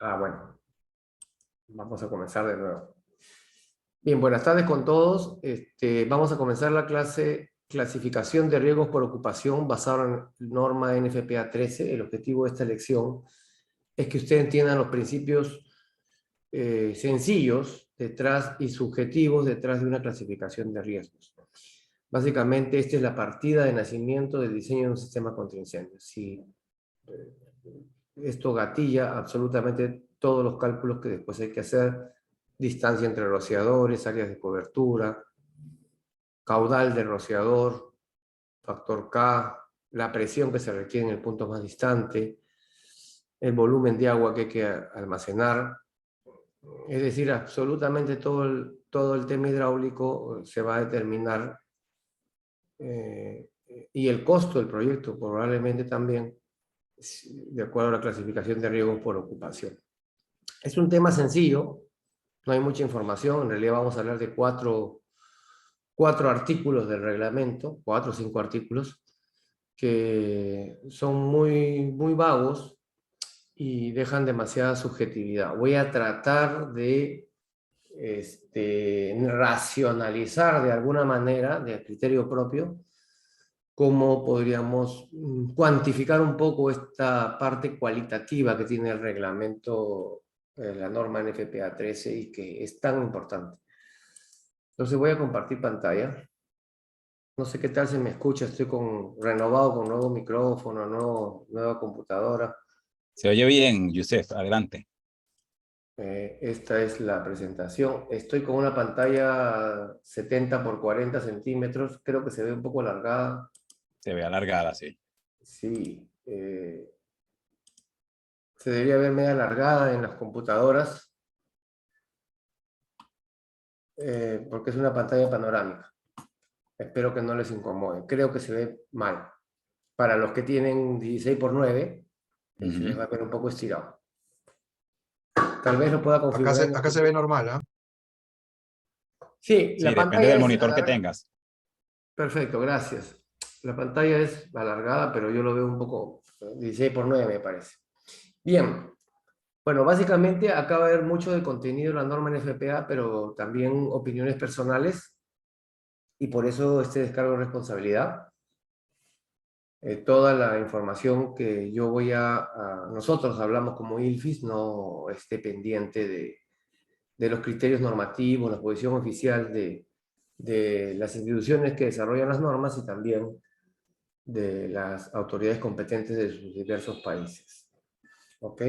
Bueno, vamos a comenzar de nuevo. Bien, buenas tardes con todos. Vamos a comenzar la clase Clasificación de riesgos por ocupación basada en norma NFPA 13. El objetivo de esta lección es que ustedes entiendan los principios sencillos detrás y subjetivos detrás de una clasificación de riesgos. Básicamente, esta es la partida de nacimiento del diseño de un sistema contra incendios. Si esto gatilla absolutamente todos los cálculos que después hay que hacer: distancia entre rociadores, áreas de cobertura, caudal del rociador, factor K, la presión que se requiere en el punto más distante, el volumen de agua que hay que almacenar. Es decir, absolutamente todo el tema hidráulico se va a determinar, y el costo del proyecto probablemente también, de acuerdo a la clasificación de riesgos por ocupación. Es un tema sencillo, no hay mucha información. En realidad vamos a hablar de cuatro artículos del reglamento, 4 o 5 artículos, que son muy vagos y dejan demasiada subjetividad. Voy a tratar de racionalizar de alguna manera, de criterio propio, cómo podríamos cuantificar un poco esta parte cualitativa que tiene el reglamento, la norma NFPA 13, y que es tan importante. Entonces voy a compartir pantalla. No sé qué tal se me escucha, estoy renovado con nuevo micrófono, nueva computadora. Se oye bien, Yusef, adelante. Esta es la presentación. Estoy con una pantalla 70 por 40 centímetros, creo que se ve un poco alargada. Se ve alargada, sí. Sí, se debería ver media alargada en las computadoras, porque es una pantalla panorámica. Espero que no les incomode. Creo que se ve mal. Para los que tienen 16 por 9, se les va a ver un poco estirado. Tal vez lo pueda configurar. Acá se ve normal, ¿ah? Sí, Sí, la depende pantalla del es monitor que tengas. Perfecto, gracias. La pantalla es alargada, pero yo lo veo un poco 16 por 9, me parece. Bien. Bueno, básicamente acá va a haber mucho de contenido en la norma NFPA, pero también opiniones personales, y por eso este descargo de responsabilidad. Toda la información que nosotros hablamos como ILFIS no esté pendiente de los criterios normativos, la posición oficial de las instituciones que desarrollan las normas y también de las autoridades competentes de sus diversos países. ¿Ok?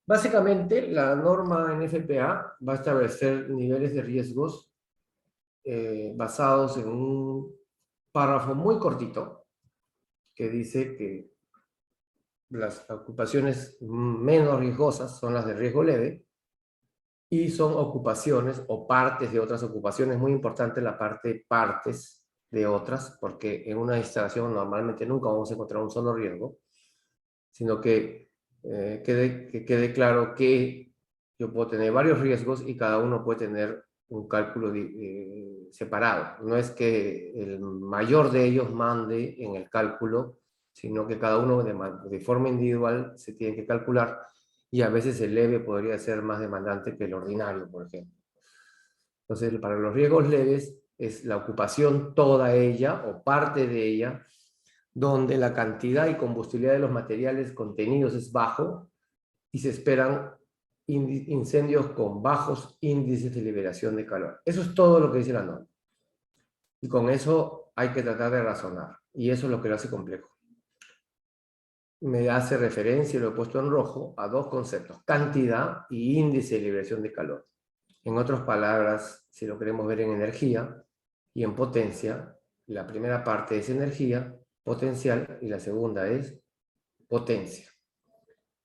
Básicamente, la norma NFPA va a establecer niveles de riesgos basados en un párrafo muy cortito que dice que las ocupaciones menos riesgosas son las de riesgo leve, y son ocupaciones o partes de otras ocupaciones. Muy importante la parte partes de otras, porque en una instalación normalmente nunca vamos a encontrar un solo riesgo, sino que quede claro que yo puedo tener varios riesgos y cada uno puede tener un cálculo separado. No es que el mayor de ellos mande en el cálculo, sino que cada uno de forma individual se tiene que calcular, y a veces el leve podría ser más demandante que el ordinario, por ejemplo. Entonces, para los riesgos leves es la ocupación toda ella o parte de ella, donde la cantidad y combustibilidad de los materiales contenidos es bajo y se esperan incendios con bajos índices de liberación de calor. Eso es todo lo que dice la norma. Y con eso hay que tratar de razonar. Y eso es lo que lo hace complejo. Me hace referencia, lo he puesto en rojo, a dos conceptos: cantidad y índice de liberación de calor. En otras palabras, si lo queremos ver en energía y en potencia, la primera parte es energía potencial y la segunda es potencia.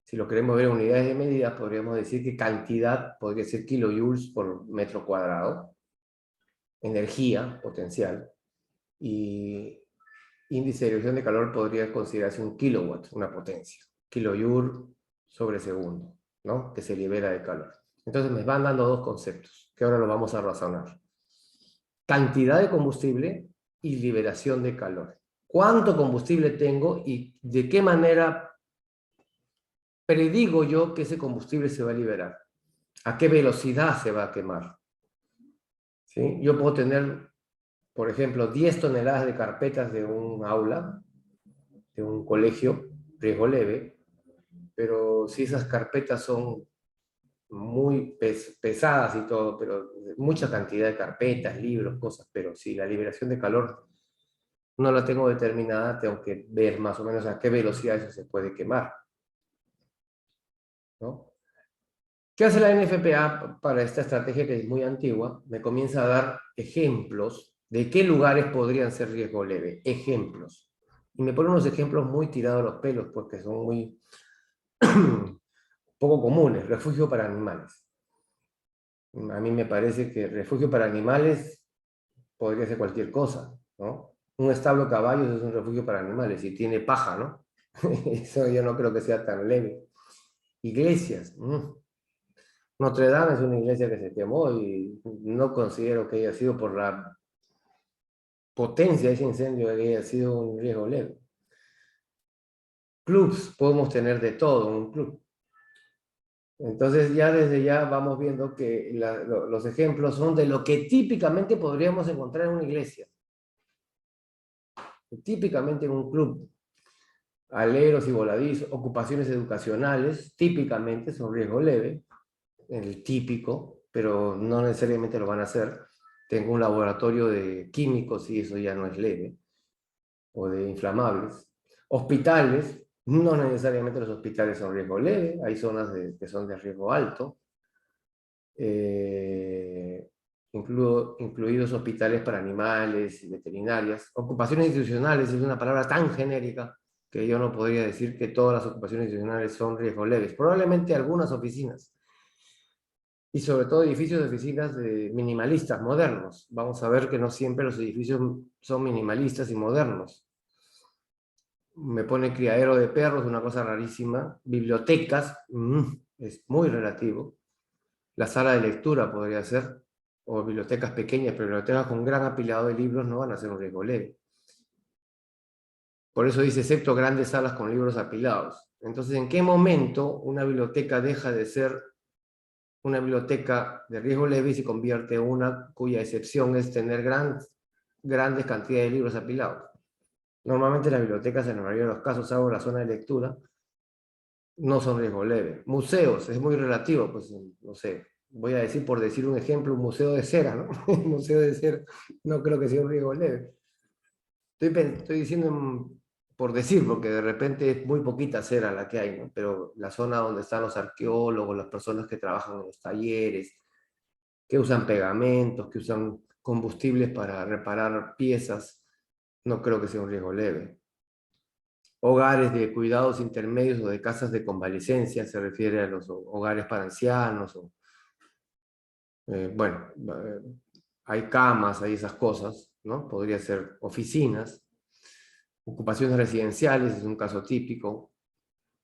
Si lo queremos ver en unidades de medida, podríamos decir que cantidad podría ser kilojoules por metro cuadrado, energía potencial, y índice de liberación de calor podría considerarse un kilowatt, una potencia, kilojoule sobre segundo, ¿no? Que se libera de calor. Entonces me van dando dos conceptos que ahora lo vamos a razonar: cantidad de combustible y liberación de calor. cuánto combustible tengo y de qué manera predigo yo que ese combustible se va a liberar, a qué velocidad se va a quemar. ¿Sí? Yo puedo tener, por ejemplo, 10 toneladas de carpetas de un aula, de un colegio, riesgo leve, pero si esas carpetas son muy pesadas y todo, pero mucha cantidad de carpetas, libros, cosas, pero si la liberación de calor no la tengo determinada, tengo que ver más o menos a qué velocidad eso se puede quemar, ¿no? ¿Qué hace la NFPA para esta estrategia que es muy antigua? Me comienza a dar ejemplos de qué lugares podrían ser riesgo leve. Ejemplos. Y me pone unos ejemplos muy tirados a los pelos, porque son muy poco comunes. Refugio para animales. A mí me parece que refugio para animales podría ser cualquier cosa, ¿no? Un establo de caballos es un refugio para animales y tiene paja, ¿no? Eso yo no creo que sea tan leve. Iglesias. Notre Dame es una iglesia que se quemó y no considero que haya sido por la potencia de ese incendio que haya sido un riesgo leve. Clubs, podemos tener de todo en un club. Entonces ya desde ya vamos viendo que los ejemplos son de lo que típicamente podríamos encontrar en una iglesia. Típicamente en un club. Aleros y voladizos, ocupaciones educacionales, típicamente son riesgo leve, el típico, pero no necesariamente lo van a hacer. Tengo un laboratorio de químicos y eso ya no es leve, o de inflamables. Hospitales, no necesariamente los hospitales son riesgo leve, hay zonas que son de riesgo alto, incluidos hospitales para animales y veterinarias. Ocupaciones institucionales es una palabra tan genérica que yo no podría decir que todas las ocupaciones institucionales son riesgo leves. Probablemente algunas oficinas, y sobre todo edificios de oficinas minimalistas, modernos. Vamos a ver que no siempre los edificios son minimalistas y modernos. Me pone criadero de perros, una cosa rarísima. Bibliotecas, es muy relativo. La sala de lectura podría ser, o bibliotecas pequeñas, pero bibliotecas con gran apilado de libros no van a ser un riesgo leve. Por eso dice, excepto grandes salas con libros apilados. Entonces, ¿en qué momento una biblioteca deja de ser una biblioteca de riesgo leve y se convierte en una cuya excepción es tener grandes cantidades de libros apilados? Normalmente las bibliotecas, en la mayoría de los casos, salvo la zona de lectura, no son riesgo leve. Museos, es muy relativo, pues no sé, voy a decir por decir un ejemplo, un museo de cera, ¿no? Un museo de cera no creo que sea un riesgo leve. Estoy diciendo por decir, porque de repente es muy poquita cera la que hay, ¿no? Pero la zona donde están los arqueólogos, las personas que trabajan en los talleres, que usan pegamentos, que usan combustibles para reparar piezas, no creo que sea un riesgo leve. Hogares de cuidados intermedios o de casas de convalecencia, se refiere a los hogares para ancianos, bueno, hay camas, hay esas cosas, ¿no? Podría ser oficinas, ocupaciones residenciales, es un caso típico,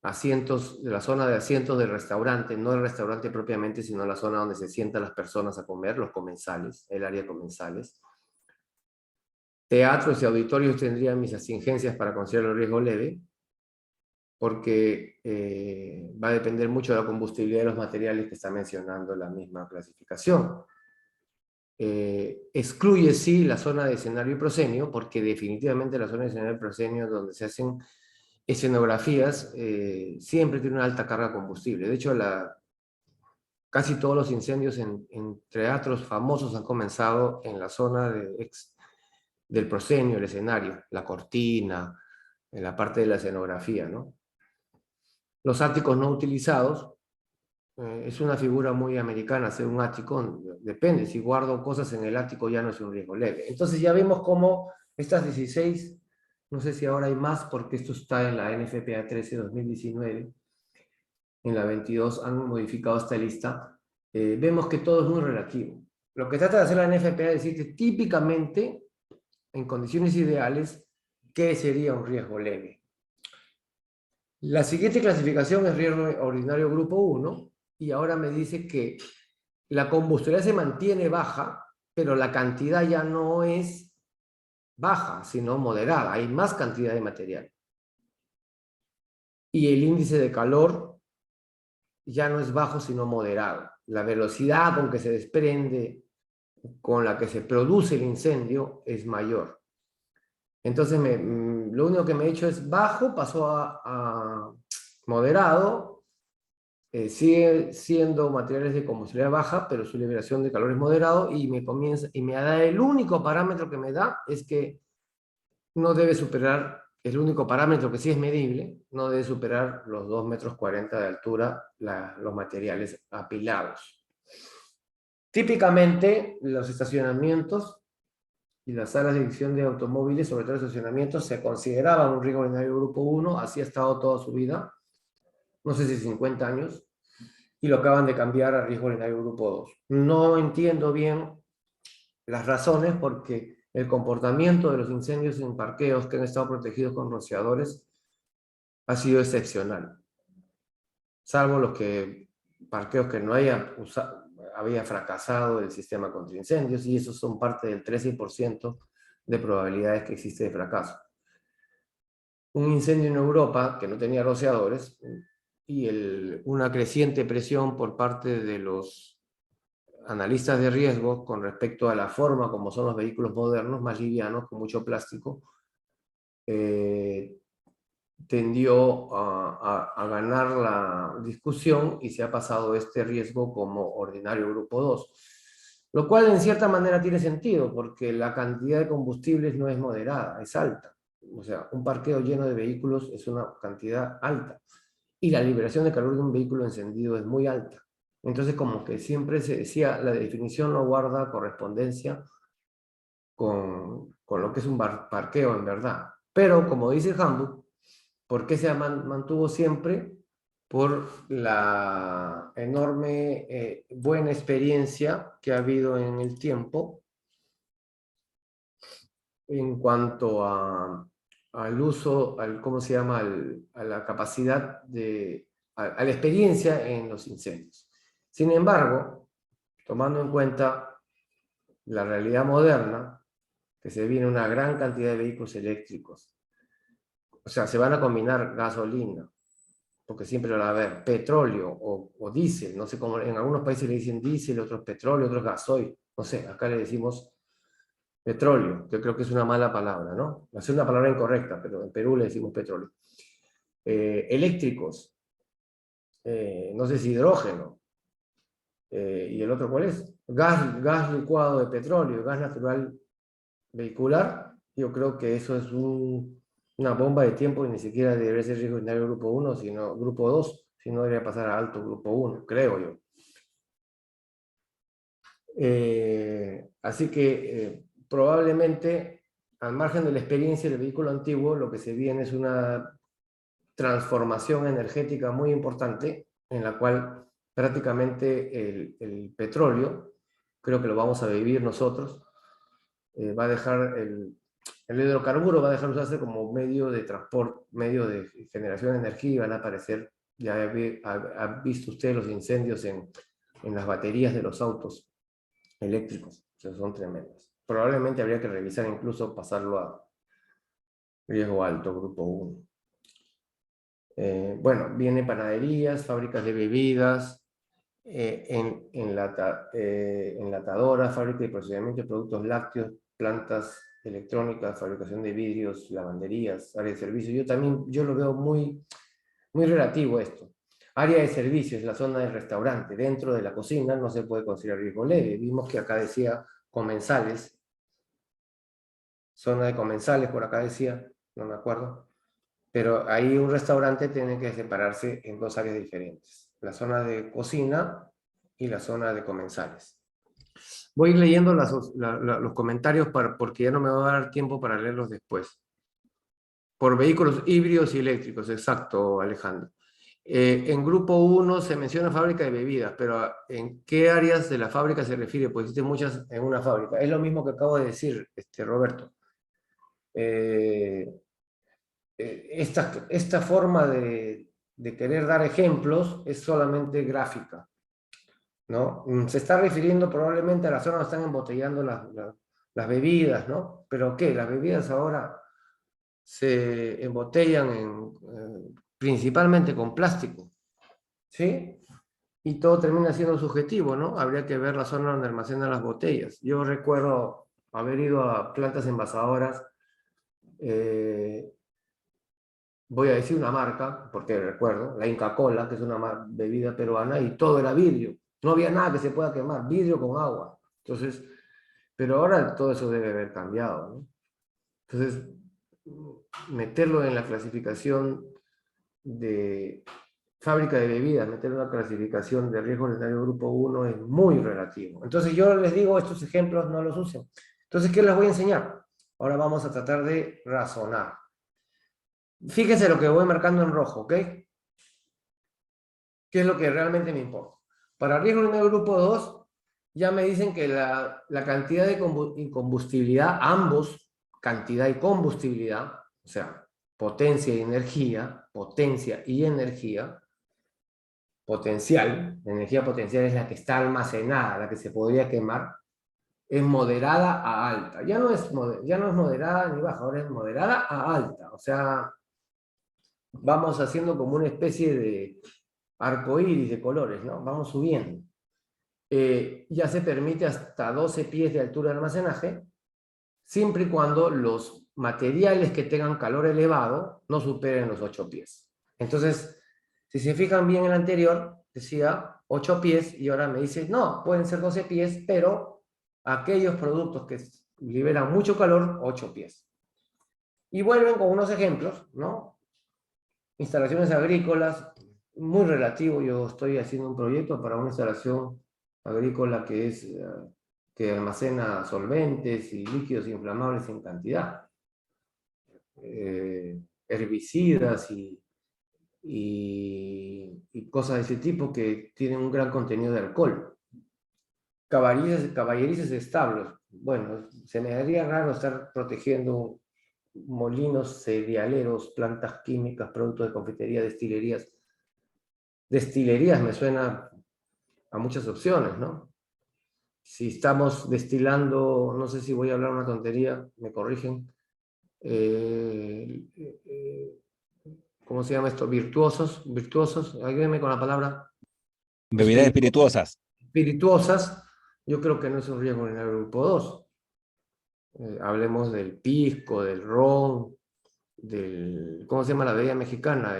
asientos, de la zona de asientos del restaurante, no el restaurante propiamente, sino la zona donde se sientan las personas a comer, los comensales, el área comensales. Teatros y auditorios tendrían mis exigencias para considerar el riesgo leve, porque va a depender mucho de la combustibilidad de los materiales que está mencionando la misma clasificación. Excluye sí la zona de escenario y proscenio, porque definitivamente la zona de escenario y proscenio donde se hacen escenografías siempre tiene una alta carga de combustible. De hecho, casi todos los incendios en teatros famosos han comenzado en la zona del proscenio, el escenario, la cortina, en la parte de la escenografía, ¿no? Los áticos no utilizados, es una figura muy americana hacer un ático, depende, si guardo cosas en el ático ya no es un riesgo leve. Entonces ya vemos cómo estas 16, no sé si ahora hay más porque esto está en la NFPA 13-2019, en la 22 han modificado esta lista, vemos que todo es muy relativo. Lo que trata de hacer la NFPA es decir que típicamente, en condiciones ideales, ¿qué sería un riesgo leve? La siguiente clasificación es riesgo ordinario grupo 1, y ahora me dice que la combustibilidad se mantiene baja, pero la cantidad ya no es baja, sino moderada. Hay más cantidad de material. Y el índice de calor ya no es bajo, sino moderado. La velocidad con que se desprende, con la que se produce el incendio, es mayor. Entonces, lo único que me he hecho es bajo, pasó a moderado, sigue siendo materiales de combustibilidad baja, pero su liberación de calor es moderado, y me da el único parámetro que me da es que no debe superar, el único parámetro que sí es medible, no debe superar los 2,40 metros de altura los materiales apilados. Típicamente, los estacionamientos y las salas de edición de automóviles, sobre todo estacionamientos, se consideraban un riesgo ordinario grupo 1, así ha estado toda su vida, no sé si 50 años, y lo acaban de cambiar a riesgo ordinario grupo 2. No entiendo bien las razones, porque el comportamiento de los incendios en parqueos que han estado protegidos con rociadores ha sido excepcional, salvo los parqueos que no había fracasado el sistema contra incendios, y esos son parte del 13% de probabilidades que existe de fracaso. Un incendio en Europa que no tenía rociadores y una creciente presión por parte de los analistas de riesgo con respecto a la forma como son los vehículos modernos, más livianos, con mucho plástico, tendió a ganar la discusión, y se ha pasado este riesgo como ordinario grupo 2. Lo cual en cierta manera tiene sentido, porque la cantidad de combustibles no es moderada, es alta. O sea, un parqueo lleno de vehículos es una cantidad alta, y la liberación de calor de un vehículo encendido es muy alta. Entonces, como que siempre se decía, la definición no guarda correspondencia con lo que es un parqueo en verdad. Pero, como dice el handbook, ¿por qué se mantuvo siempre? Por la enorme buena experiencia que ha habido en el tiempo en cuanto al uso, ¿cómo se llama? A la capacidad a la experiencia en los incendios. Sin embargo, tomando en cuenta la realidad moderna, que se viene una gran cantidad de vehículos eléctricos, o sea, se van a combinar gasolina, porque siempre va a haber petróleo o diésel, no sé cómo, en algunos países le dicen diésel, otros petróleo, otros gasoil, no sé, acá le decimos petróleo, que creo que es una mala palabra, ¿no? Es una palabra incorrecta, pero en Perú le decimos petróleo. Eléctricos, no sé si hidrógeno, ¿y el otro cuál es? Gas licuado de petróleo, gas natural vehicular. Yo creo que eso es una bomba de tiempo, y ni siquiera debería ser riesgo ordinario grupo 1, sino grupo 2, sino debería pasar a alto grupo 1, creo yo. Así que probablemente, al margen de la experiencia del vehículo antiguo, lo que se viene es una transformación energética muy importante, en la cual prácticamente el petróleo, creo que lo vamos a vivir nosotros, va a dejar el hidrocarburo va a dejar de usarse como medio de transporte, medio de generación de energía, y van a aparecer, ya ha visto usted los incendios en las baterías de los autos eléctricos, o sea, son tremendos. Probablemente habría que revisar, incluso pasarlo a riesgo alto, grupo 1. Bueno, vienen panaderías, fábricas de bebidas, enlatadoras, fábricas de procesamiento de productos lácteos, plantas electrónicas, fabricación de vidrios, lavanderías, área de servicios. Yo lo veo muy, muy relativo esto. Área de servicios, la zona del restaurante. Dentro de la cocina no se puede considerar riesgo leve. Vimos que acá decía comensales, zona de comensales, por acá decía, no me acuerdo. Pero ahí un restaurante tiene que separarse en dos áreas diferentes: la zona de cocina y la zona de comensales. Voy leyendo los comentarios porque ya no me va a dar tiempo para leerlos después. Por vehículos híbridos y eléctricos, exacto, Alejandro. En grupo 1 se menciona fábrica de bebidas, pero ¿en qué áreas de la fábrica se refiere? Pues existen muchas en una fábrica. Es lo mismo que acabo de decir, Roberto. Esta forma de querer dar ejemplos es solamente gráfica, ¿no? Se está refiriendo probablemente a la zona donde están embotellando las las bebidas, ¿no? Pero ¿qué? Las bebidas ahora se embotellan principalmente con plástico, ¿sí? Y todo termina siendo subjetivo, ¿no? Habría que ver la zona donde almacenan las botellas. Yo recuerdo haber ido a plantas envasadoras, eh, voy a decir una marca, porque recuerdo, la Inca Kola, que es una bebida peruana, y todo era vidrio. No había nada que se pueda quemar, vidrio con agua. Entonces, pero ahora todo eso debe haber cambiado, ¿no? Entonces, meterlo en la clasificación de fábrica de bebidas, meter una clasificación de riesgo sanitario grupo 1 es muy relativo. Entonces yo les digo, estos ejemplos no los usen. Entonces, ¿qué les voy a enseñar? Ahora vamos a tratar de razonar. Fíjense lo que voy marcando en rojo, ¿ok? ¿Qué es lo que realmente me importa? Para riesgo sanitario grupo 2, ya me dicen que la cantidad de combustibilidad, ambos, cantidad y combustibilidad, o sea, potencia y energía, potencial, la energía potencial es la que está almacenada, la que se podría quemar, es moderada a alta. Ya no es moderada ni baja, ahora es moderada a alta. O sea, vamos haciendo como una especie de arco iris de colores, ¿no? Vamos subiendo. Ya se permite hasta 12 pies de altura de almacenaje, siempre y cuando los materiales que tengan calor elevado no superen los 8 pies. Entonces, si se fijan bien en el anterior, decía 8 pies y ahora me dice, no, pueden ser 12 pies, pero aquellos productos que liberan mucho calor, 8 pies. Y vuelven con unos ejemplos, ¿no? Instalaciones agrícolas, muy relativo. Yo estoy haciendo un proyecto para una instalación agrícola que almacena solventes y líquidos inflamables en cantidad, herbicidas y cosas de ese tipo que tienen un gran contenido de alcohol. Caballerizas de establos. Bueno, se me haría raro estar protegiendo molinos cerealeros, plantas químicas, productos de confitería, destilerías. Destilerías me suena a muchas opciones, ¿no? Si estamos destilando, no sé si voy a hablar una tontería, me corrigen, eh, eh, ¿cómo se llama esto? Virtuosos, ayúdenme con la palabra, Bebidas espirituosas. espirituosas, yo creo que no es un riesgo en el grupo 2. Hablemos del pisco, del ron, ¿cómo se llama la bebida mexicana?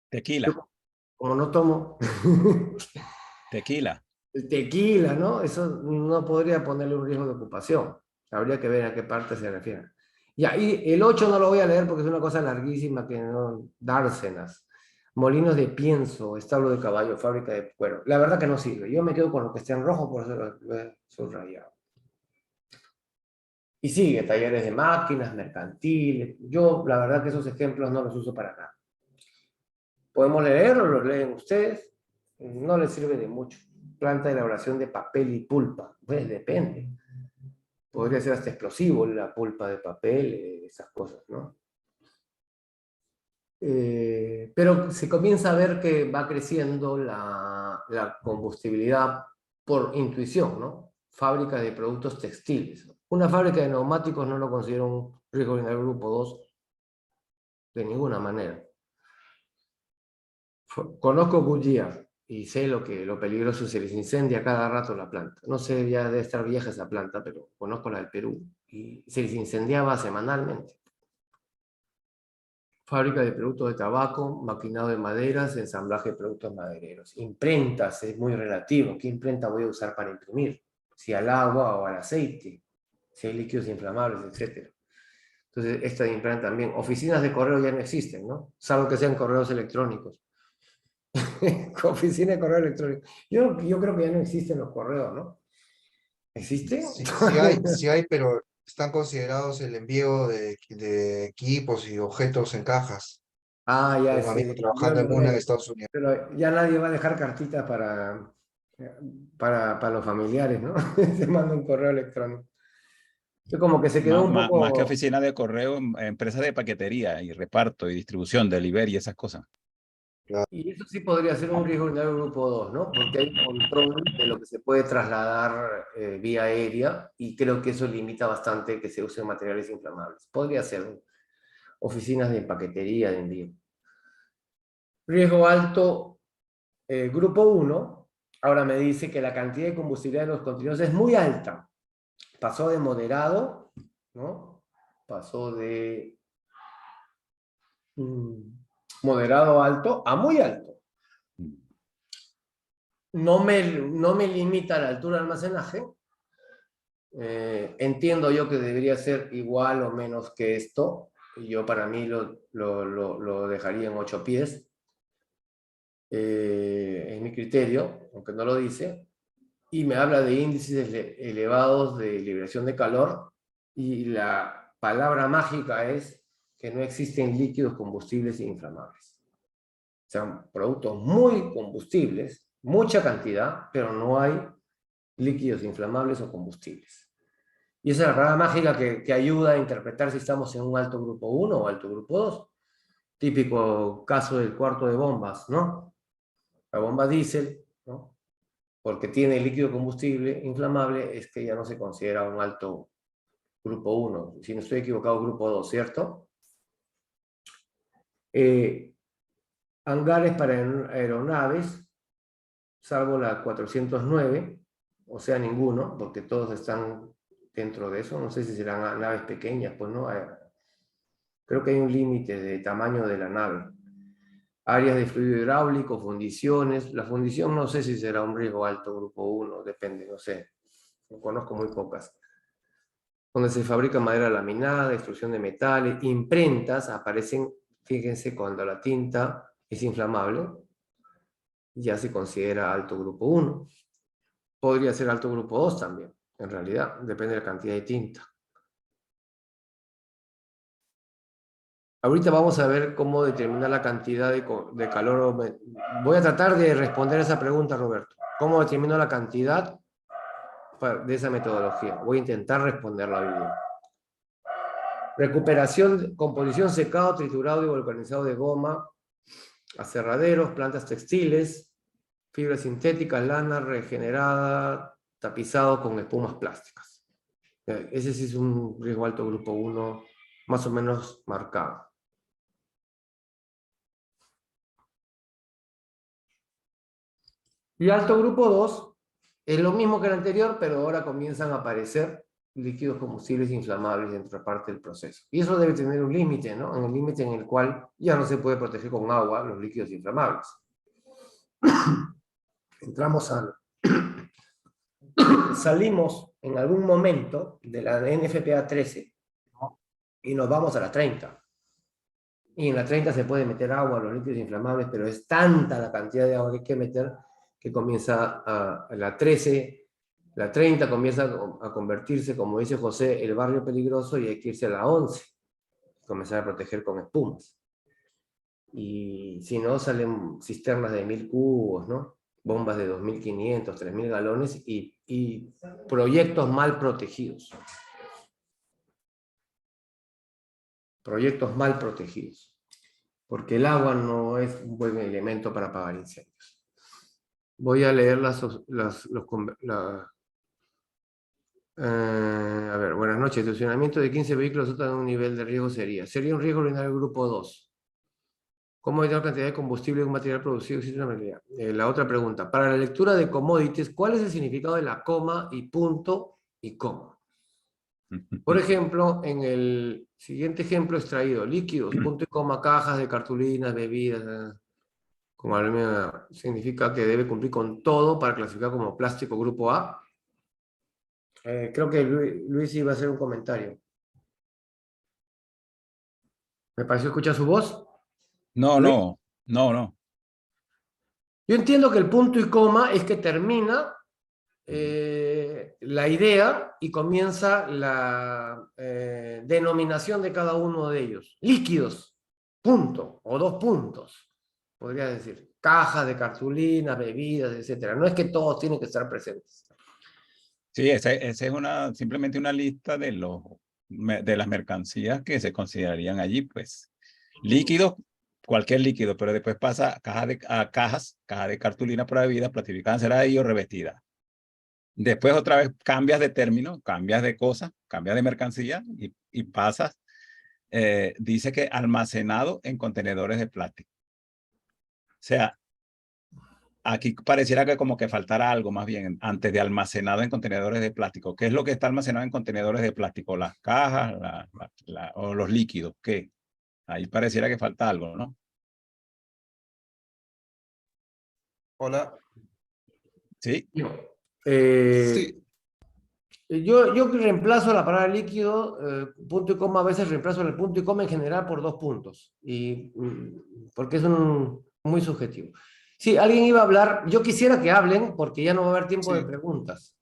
Tequila. Yo, como no tomo, Tequila. el tequila, ¿no? Eso no podría ponerle un riesgo de ocupación. Habría que ver a qué parte se refiere. Ya, y el 8 no lo voy a leer porque es una cosa larguísima que no... Dársenas, molinos de pienso, establo de caballo, fábrica de cuero. La verdad que no sirve. Yo me quedo con lo que está en rojo, por eso lo he subrayado. Y sigue, talleres de máquinas, mercantiles. Yo, la verdad que esos ejemplos no los uso para nada. Podemos leerlos, los leen ustedes. No les sirve de mucho. Planta de elaboración de papel y pulpa. Pues depende. Podría ser hasta explosivo la pulpa de papel, esas cosas, ¿no? Pero se comienza a ver que va creciendo la combustibilidad por intuición, ¿no? Fábrica de productos textiles. Una fábrica de neumáticos no lo considero un riesgo en el grupo 2 de ninguna manera. Conozco Goodyear y sé lo peligroso es, se les incendia cada rato la planta. No sé, ya debe estar vieja esa planta, pero conozco la del Perú y se les incendiaba semanalmente. Fábrica de productos de tabaco, maquinado de maderas, ensamblaje de productos madereros. Imprentas, es muy relativo. ¿Qué imprenta voy a usar para imprimir? Si al agua o al aceite, si hay líquidos inflamables, etc. Entonces, esta imprenta también. Oficinas de correo ya no existen, ¿no? Salvo que sean correos electrónicos. Oficina de correo electrónico. Yo creo que ya no existen los correos, ¿no? ¿Existe? Sí, sí hay, pero están considerados el envío de equipos y objetos en cajas. Ah, ya Tengo un amigo sí. Yo trabajando lo en una en sé. Estados Unidos. Pero ya nadie va a dejar cartitas para los familiares, ¿no? Se manda un correo electrónico. Es como que se quedó un Más que poco... oficina de correo, empresas de paquetería y reparto y distribución, delivery y esas cosas. Y eso sí podría ser un riesgo urinario grupo 2, ¿no? Porque hay control de lo que se puede trasladar vía aérea y creo que eso limita bastante que se usen materiales inflamables. Podría ser oficinas de paquetería de envío. Riesgo alto, grupo 1, ahora me dice que la cantidad de combustible de los contenedores es muy alta. Pasó de moderado, ¿no? Pasó de moderado alto a muy alto. No me limita la altura de almacenaje. Entiendo yo que debería ser igual o menos que esto. Yo para mí lo dejaría en 8 pies. Es mi criterio, aunque no lo dice. Y me habla de índices elevados de liberación de calor. Y la palabra mágica es que no existen líquidos combustibles inflamables. O sea, productos muy combustibles, mucha cantidad, pero no hay líquidos inflamables o combustibles. Y esa es la palabra mágica que ayuda a interpretar si estamos en un alto grupo 1 o alto grupo 2. Típico caso del cuarto de bombas, ¿no? La bomba diésel, ¿no? Porque tiene líquido combustible inflamable, es que ya no se considera un alto grupo 1. Si no estoy equivocado, grupo 2, ¿cierto? Hangares para aeronaves, salvo la 409, o sea, ninguno, porque todos están dentro de eso. No sé si serán naves pequeñas, pues no. Creo que hay un límite de tamaño de la nave. Áreas de fluido hidráulico, fundiciones. La fundición no sé si será un riesgo alto, grupo 1, depende, no sé. Conozco muy pocas. Donde se fabrica madera laminada, extrusión de metales, imprentas, aparecen, fíjense, cuando la tinta es inflamable, ya se considera alto grupo 1. Podría ser alto grupo 2 también, en realidad, depende de la cantidad de tinta. Ahorita vamos a ver cómo determinar la cantidad de calor. Voy a tratar de responder esa pregunta, Roberto. ¿Cómo determino la cantidad de esa metodología? Voy a intentar responderla hoy día. Recuperación, composición, secado, triturado y vulcanizado de goma, aserraderos, plantas textiles, fibras sintéticas, lana regenerada, tapizado con espumas plásticas. Ese sí es un riesgo alto grupo 1, más o menos marcado. Y alto grupo 2 es lo mismo que el anterior, pero ahora comienzan a aparecer líquidos combustibles inflamables dentro de parte del proceso. Y eso debe tener un límite, ¿no? Un límite en el cual ya no se puede proteger con agua los líquidos inflamables. Entramos a... Salimos en algún momento de la NFPA 13 y nos vamos a la 30. Y en la 30 se puede meter agua, los líquidos inflamables, pero es tanta la cantidad de agua que hay que meter que comienza a la 13, la 30 comienza a convertirse, como dice José, el barrio peligroso, y hay que irse a la 11, comenzar a proteger con espumas. Y si no, salen cisternas de 1000 cubos, ¿no? Bombas de 2500, 3000 galones y proyectos mal protegidos. Proyectos mal protegidos. Porque el agua no es un buen elemento para apagar incendios. Voy a leer a ver, buenas noches. El estacionamiento de 15 vehículos en un nivel de riesgo sería un riesgo urinario grupo 2. ¿Cómo evitar la cantidad de combustible de un material producido? Existe una medida. La otra pregunta. Para la lectura de commodities, ¿cuál es el significado de la coma y punto y coma? Por ejemplo, en el siguiente ejemplo extraído, líquidos, punto y coma, cajas de cartulinas, bebidas, como aluminio, significa que debe cumplir con todo para clasificar como plástico grupo A. Creo que Luis iba a hacer un comentario. ¿Me pareció escuchar su voz? No, Luis. no. Yo entiendo que el punto y coma es que termina la idea y comienza la denominación de cada uno de ellos. Líquidos, punto, o 2 puntos, podría decir. Cajas de cartulina, bebidas, etc. No es que todos tienen que estar presentes. Sí, esa es simplemente una lista de las mercancías que se considerarían allí, pues. Líquidos, cualquier líquido, pero después pasa a cajas de cartulina para bebidas, plastificada, encerada y o revestida. Después otra vez cambias de término, cambias de cosa, cambias de mercancía y pasas, dice que almacenado en contenedores de plástico. O sea, aquí pareciera que como que faltara algo más bien antes de almacenado en contenedores de plástico. ¿Qué es lo que está almacenado en contenedores de plástico? ¿Las cajas o los líquidos? ¿Qué? Ahí pareciera que falta algo, ¿no? Hola. Sí. Sí, Yo reemplazo la palabra líquido, punto y coma, a veces reemplazo el punto y coma en general por 2 puntos, porque es muy subjetivo. Sí, alguien iba a hablar, yo quisiera que hablen porque ya no va a haber tiempo de Sí. preguntas.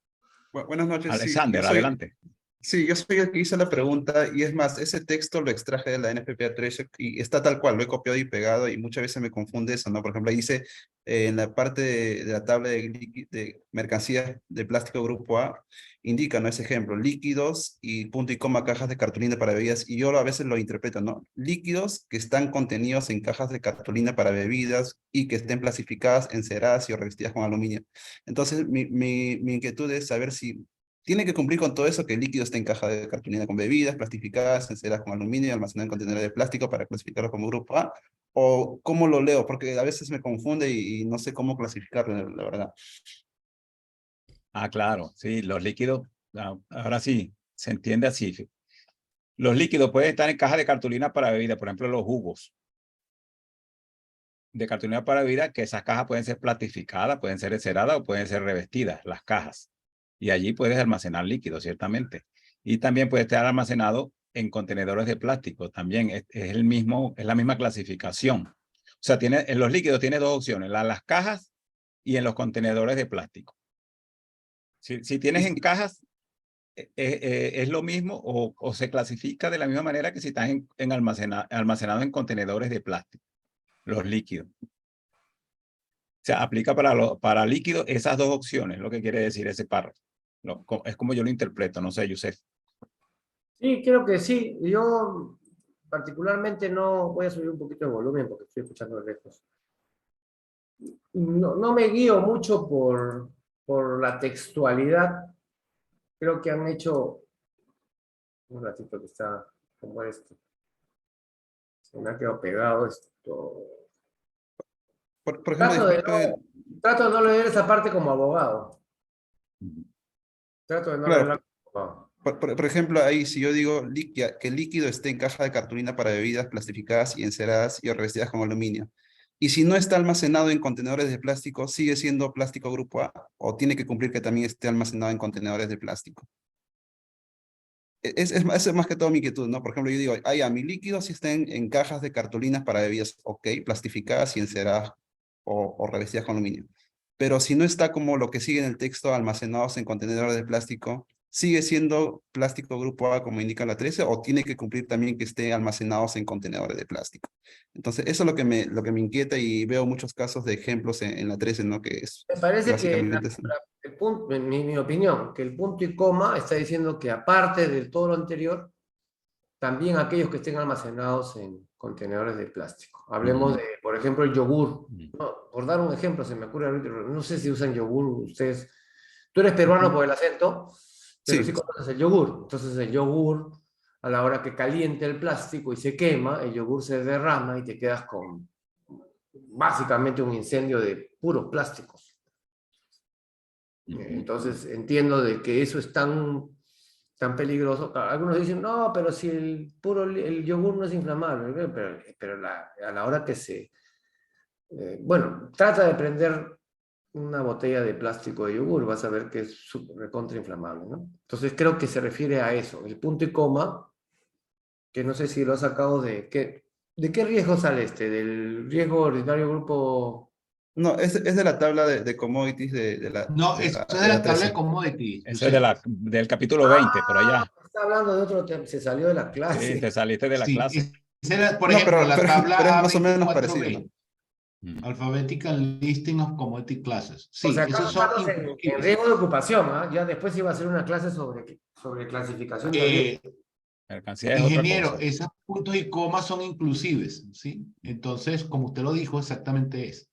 Buenas noches, Alexander, adelante. Sí, yo soy el que hizo la pregunta y es más, ese texto lo extraje de la NFPA 3 y está tal cual, lo he copiado y pegado y muchas veces me confunde eso, ¿no? Por ejemplo, ahí dice en la parte de la tabla de mercancías de plástico grupo A, indica, ¿no? Ese ejemplo, líquidos y punto y coma cajas de cartulina para bebidas y yo a veces lo interpreto, ¿no? Líquidos que están contenidos en cajas de cartulina para bebidas y que estén plastificadas, enceradas y o revestidas con aluminio. Entonces, mi inquietud es saber si tiene que cumplir con todo eso, que el líquido esté en caja de cartulina con bebidas, plastificadas, enceradas con aluminio y almacenadas en contenedores de plástico para clasificarlo como grupo A, o cómo lo leo, porque a veces me confunde y no sé cómo clasificarlo, la verdad. Ah, claro, sí, los líquidos, ahora sí, se entiende así. Los líquidos pueden estar en cajas de cartulina para bebida, por ejemplo, los jugos de cartulina para bebida, que esas cajas pueden ser plastificadas, pueden ser enceradas o pueden ser revestidas, las cajas. Y allí puedes almacenar líquidos, ciertamente. Y también puede estar almacenado en contenedores de plástico, también es la misma clasificación. O sea, en los líquidos tiene 2 opciones, las cajas y en los contenedores de plástico. Si tienes en cajas, es lo mismo o se clasifica de la misma manera que si están almacenados en contenedores de plástico, los líquidos. O sea, aplica para líquidos esas 2 opciones, lo que quiere decir ese párrafo. Es como yo lo interpreto, no sé, Yusef. Sí, creo que sí. Yo particularmente no voy a subir un poquito el volumen porque estoy escuchando de lejos. No me guío mucho por la textualidad. Creo que han hecho un ratito que está como esto. Se me ha quedado pegado esto. Por ejemplo, disculpe, Trato de no leer esa parte como abogado. Trato de no claro, leerla como abogado. por ejemplo, ahí si yo digo que el líquido esté en caja de cartulina para bebidas plastificadas y enceradas y revestidas con aluminio. Y si no está almacenado en contenedores de plástico, ¿sigue siendo plástico grupo A? ¿O tiene que cumplir que también esté almacenado en contenedores de plástico? Eso es más que todo mi inquietud, ¿no? Por ejemplo, yo digo, mi líquido si está en cajas de cartulinas para bebidas, ok, plastificadas y enceradas o revestidas con aluminio. Pero si no está como lo que sigue en el texto, almacenados en contenedores de plástico, ¿sigue siendo plástico grupo A como indica la 13 o tiene que cumplir también que esté almacenados en contenedores de plástico? Entonces, eso es lo que me inquieta y veo muchos casos de ejemplos en la 13, ¿no? Que es Me parece que básicamente... el punto, en mi opinión, que el punto y coma está diciendo que aparte de todo lo anterior, también aquellos que estén almacenados en contenedores de plástico. Hablemos de, por ejemplo, el yogur. ¿No? Por dar un ejemplo, se me ocurre ahorita, no sé si usan yogur ustedes. Tú eres peruano por el acento, pero sí Sí, conoces el yogur. Entonces el yogur, a la hora que caliente el plástico y se quema, el yogur se derrama y te quedas con básicamente un incendio de puros plásticos. Entonces entiendo de que eso es tan peligroso. Algunos dicen, no, pero si el yogur no es inflamable, pero a la hora que bueno, trata de prender una botella de plástico de yogur, vas a ver que es súper recontrainflamable, ¿no? Entonces creo que se refiere a eso, el punto y coma, que no sé si lo ha sacado ¿de qué riesgo sale del riesgo ordinario grupo? no, es de la tabla de commodities No, esto es de la tabla de 13. commodities. Ese es del capítulo 20, por allá. Está hablando de otro tema, se salió de la Sí, clase. te saliste de la Sí, clase. por No, ejemplo, la tabla pero es más o menos parecido, A24B, ¿no? Alphabetical Listing of Commodity Classes. O Sí, sea, esos acá son estamos en inconfusibles. riesgo de ocupación, ¿ah? Ya después iba a ser una clase sobre clasificación de riesgo. Mercancía es otra Ingeniero, cosa. esos puntos y comas son inclusives, ¿sí? Entonces, como usted lo dijo, exactamente es.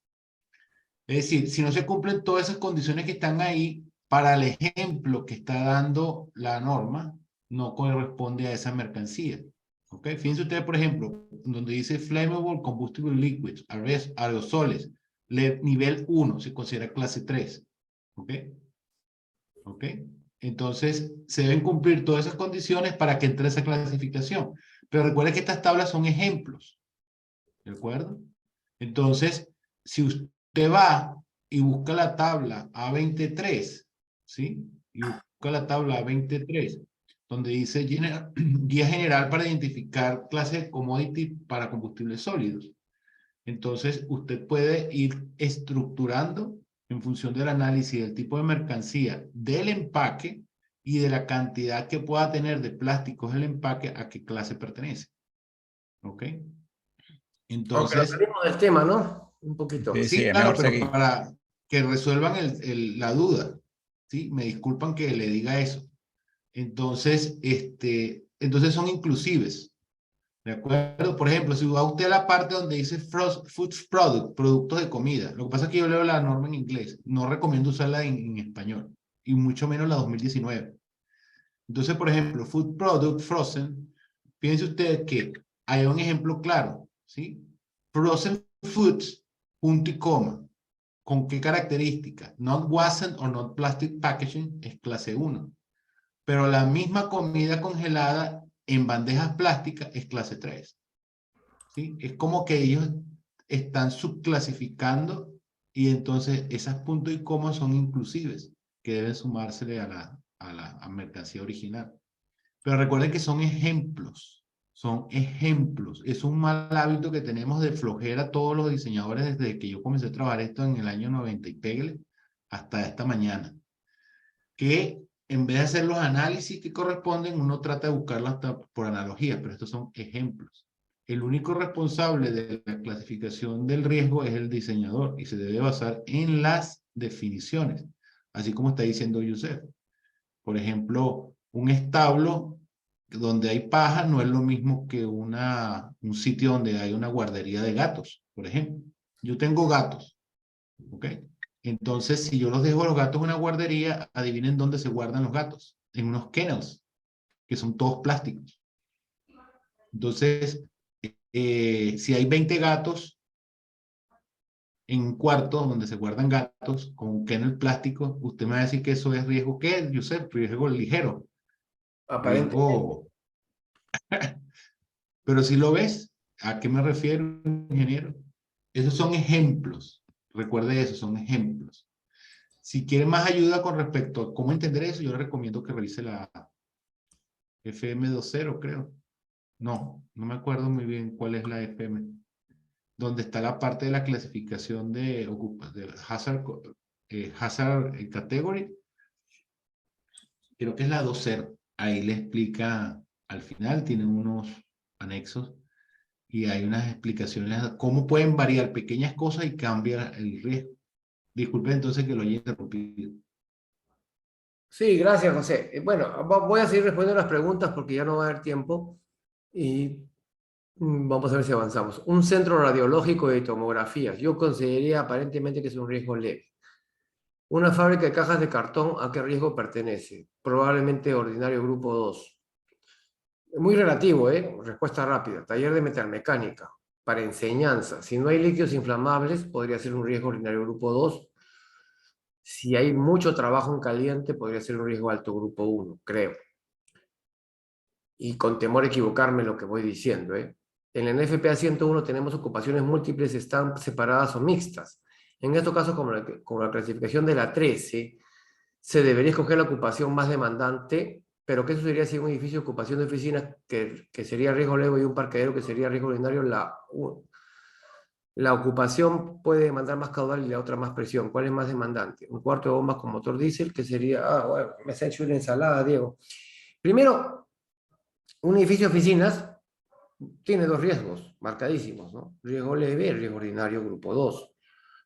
Es decir, si no se cumplen todas esas condiciones que están ahí, para el ejemplo que está dando la norma, no corresponde a esa mercancía. ¿Ok? Fíjense ustedes, por ejemplo, donde dice Flammable Combustible Liquids, aerosoles, nivel 1, se considera clase 3. ¿Ok? ¿Ok? Entonces, se deben cumplir todas esas condiciones para que entre esa clasificación. Pero recuerden que estas tablas son ejemplos. ¿De acuerdo? Entonces, si usted va y busca la tabla A23, ¿sí? Y busca la tabla A23, donde dice guía general para identificar clase de commodity para combustibles sólidos. Entonces, usted puede ir estructurando en función del análisis del tipo de mercancía, del empaque y de la cantidad que pueda tener de plásticos el empaque a qué clase pertenece. ¿Ok? Aunque nos Entonces, salimos del tema, ¿no? Un poquito. Sí, sí, sí, es claro, mejor pero seguir. para que resuelvan la duda, ¿sí? Me disculpan que le diga eso. Entonces, entonces son inclusives, ¿de acuerdo? Por ejemplo, si va usted a la parte donde dice food product, productos de comida, lo que pasa es que yo leo la norma en inglés, no recomiendo usarla en español, y mucho menos la 2019. Entonces, por ejemplo, food product frozen, fíjense ustedes que hay un ejemplo claro, ¿sí? Frozen foods, punto y coma. ¿Con qué característica? Not wasn't or not plastic packaging es clase 1. Pero la misma comida congelada en bandejas plásticas es clase 3. ¿Sí? Es como que ellos están subclasificando y entonces esas puntos y comas son inclusives que deben sumársele a la mercancía original. Pero recuerden que son ejemplos. Son ejemplos. Es un mal hábito que tenemos de flojera todos los diseñadores desde que yo comencé a trabajar esto en el año 90 y pégale hasta esta mañana. Que en vez de hacer los análisis que corresponden, uno trata de buscarlo hasta por analogía, pero estos son ejemplos. El único responsable de la clasificación del riesgo es el diseñador y se debe basar en las definiciones, así como está diciendo Yusef. Por ejemplo, un establo donde hay paja no es lo mismo que un sitio donde hay una guardería de gatos, por ejemplo. Yo tengo gatos, ¿ok? Entonces, si yo los dejo a los gatos en una guardería, adivinen dónde se guardan los gatos. En unos kennels, que son todos plásticos. Entonces, si hay 20 gatos en un cuarto donde se guardan gatos con un kennel plástico, usted me va a decir que eso es riesgo, ¿qué es, Josep? Riesgo ligero. Aparentemente. Riesgo. Pero si lo ves, ¿a qué me refiero, ingeniero? Esos son ejemplos. Recuerde eso, son ejemplos. Si quiere más ayuda con respecto a cómo entender eso, yo le recomiendo que revise la FM20, creo. No me acuerdo muy bien cuál es la FM. Donde está la parte de la clasificación de hazard, hazard category. Creo que es la 20. Ahí le explica, al final tiene unos anexos y hay unas explicaciones de cómo pueden variar pequeñas cosas y cambiar el riesgo. Disculpe entonces que lo haya interrumpido. Sí, gracias, José. Bueno, voy a seguir respondiendo las preguntas porque ya no va a haber tiempo y vamos a ver si avanzamos. Un centro radiológico de tomografías. Yo consideraría aparentemente que es un riesgo leve. Una fábrica de cajas de cartón, ¿a qué riesgo pertenece? Probablemente ordinario grupo 2. Muy relativo, ¿eh? Respuesta rápida. Taller de metalmecánica. Para enseñanza. Si no hay líquidos inflamables, podría ser un riesgo ordinario grupo 2. Si hay mucho trabajo en caliente, podría ser un riesgo alto grupo 1, creo. Y con temor a equivocarme en lo que voy diciendo, ¿eh? En la NFPA 101 tenemos ocupaciones múltiples, están separadas o mixtas. En estos casos, como la clasificación de la 13, se debería escoger la ocupación más demandante, pero ¿qué sucedería si un edificio de ocupación de oficinas que sería riesgo leve y un parqueadero que sería riesgo ordinario? La ocupación puede demandar más caudal y la otra más presión. ¿Cuál es más demandante? Un cuarto de bombas con motor diésel, que sería... bueno, me has hecho una ensalada, Diego. Primero, un edificio de oficinas tiene dos riesgos marcadísimos, ¿no? Riesgo leve y riesgo ordinario grupo 2.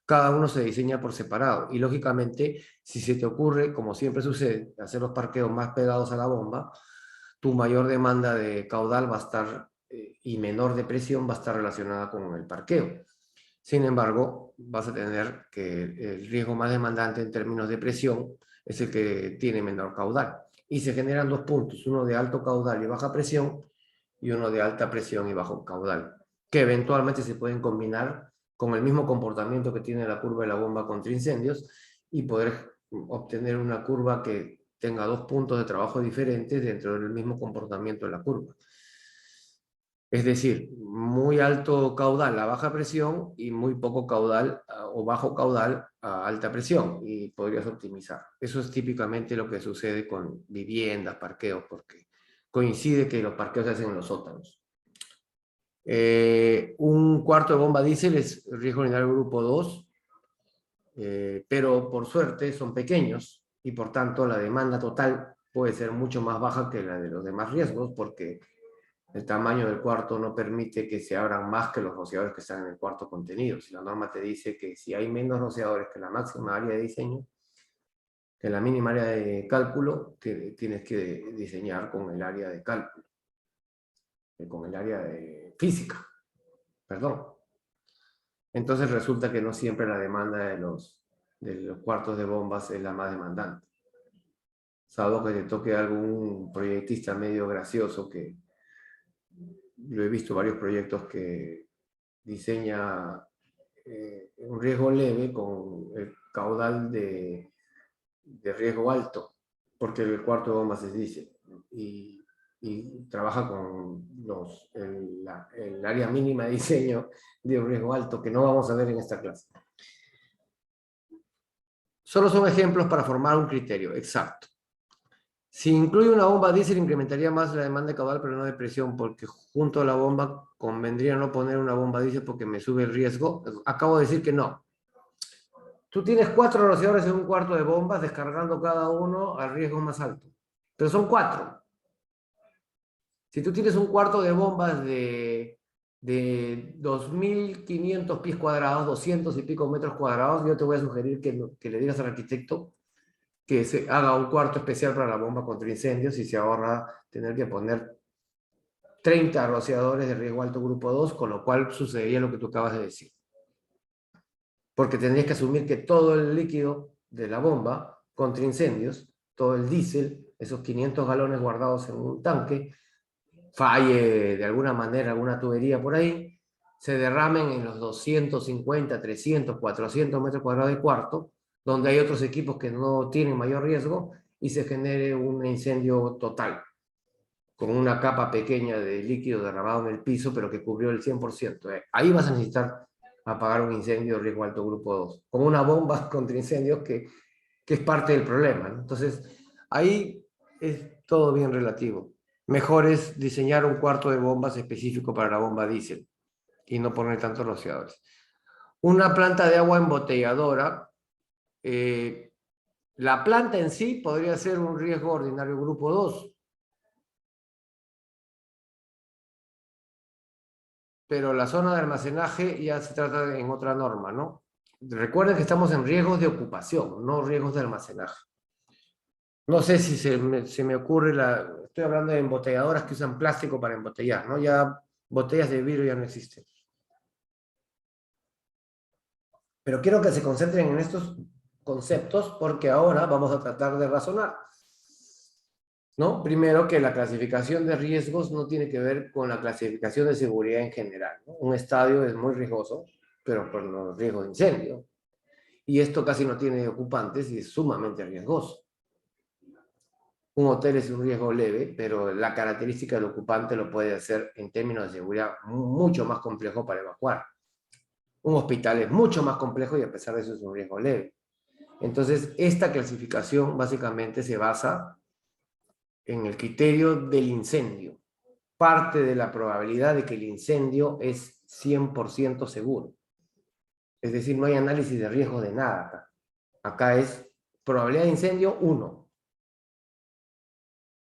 Cada uno se diseña por separado. Y lógicamente, si se te ocurre, como siempre sucede, hacer los parqueos más pegados a la bomba, tu mayor demanda de caudal va a estar y menor de presión va a estar relacionada con el parqueo. Sin embargo, vas a tener que el riesgo más demandante en términos de presión es el que tiene menor caudal. Y se generan dos puntos, uno de alto caudal y baja presión y uno de alta presión y bajo caudal, que eventualmente se pueden combinar con el mismo comportamiento que tiene la curva de la bomba contra incendios y poder obtener una curva que tenga dos puntos de trabajo diferentes dentro del mismo comportamiento de la curva. Es decir, muy alto caudal a baja presión y muy poco caudal o bajo caudal a alta presión y podrías optimizar. Eso es típicamente lo que sucede con viviendas, parqueos, porque coincide que los parqueos se hacen en los sótanos. Un cuarto de bomba diésel es riesgo ordinario grupo 2, pero por suerte son pequeños y por tanto la demanda total puede ser mucho más baja que la de los demás riesgos porque el tamaño del cuarto no permite que se abran más que los rociadores que están en el cuarto contenido. Si la norma te dice que si hay menos rociadores que la máxima área de diseño, que la mínima área de cálculo, tienes que diseñar con el área de cálculo, con el área de física, perdón. Entonces resulta que no siempre la demanda de los cuartos de bombas es la más demandante. Salvo que te toque algún proyectista medio gracioso que yo he visto varios proyectos que diseña un riesgo leve con el caudal de riesgo alto, porque el cuarto de bombas es diésel y trabaja con el área mínima de diseño de un riesgo alto que no vamos a ver en esta clase. Solo son ejemplos para formar un criterio exacto. Si incluye una bomba diésel, incrementaría más la demanda de caudal, pero no de presión, porque junto a la bomba convendría no poner una bomba diésel porque me sube el riesgo. Acabo de decir que no. Tú tienes 4 rociadores en un cuarto de bombas, descargando cada uno al riesgo más alto. Pero son 4. Si tú tienes un cuarto de bombas de 2.500 pies cuadrados, 200 y pico metros cuadrados, yo te voy a sugerir que le digas al arquitecto que se haga un cuarto especial para la bomba contra incendios y se ahorra tener que poner 30 rociadores de riesgo alto grupo 2, con lo cual sucedería lo que tú acabas de decir. Porque tendrías que asumir que todo el líquido de la bomba contra incendios, todo el diésel, esos 500 galones guardados en un tanque, falle de alguna manera alguna tubería por ahí, se derramen en los 250, 300, 400 metros cuadrados de cuarto, donde hay otros equipos que no tienen mayor riesgo y se genere un incendio total, con una capa pequeña de líquido derramado en el piso, pero que cubrió el 100%. Ahí vas a necesitar apagar un incendio de riesgo alto grupo 2, como una bomba contra incendios que es parte del problema, ¿no? Entonces, ahí es todo bien relativo. Mejor es diseñar un cuarto de bombas específico para la bomba diésel y no poner tantos rociadores. Una planta de agua embotelladora, la planta en sí podría ser un riesgo ordinario grupo 2, pero la zona de almacenaje ya se trata en otra norma, ¿no? Recuerden que estamos en riesgos de ocupación, no riesgos de almacenaje. No sé si se me ocurre, estoy hablando de embotelladoras que usan plástico para embotellar, ¿no? Ya botellas de vidrio ya no existen. Pero quiero que se concentren en estos conceptos porque ahora vamos a tratar de razonar, ¿no? Primero, que la clasificación de riesgos no tiene que ver con la clasificación de seguridad en general, ¿no? Un estadio es muy riesgoso, pero por los riesgos de incendio. Y esto casi no tiene ocupantes y es sumamente riesgoso. Un hotel es un riesgo leve, pero la característica del ocupante lo puede hacer en términos de seguridad mucho más complejo para evacuar. Un hospital es mucho más complejo y a pesar de eso es un riesgo leve. Entonces, esta clasificación básicamente se basa en el criterio del incendio. Parte de la probabilidad de que el incendio es 100% seguro. Es decir, no hay análisis de riesgo de nada acá. Acá es probabilidad de incendio 1.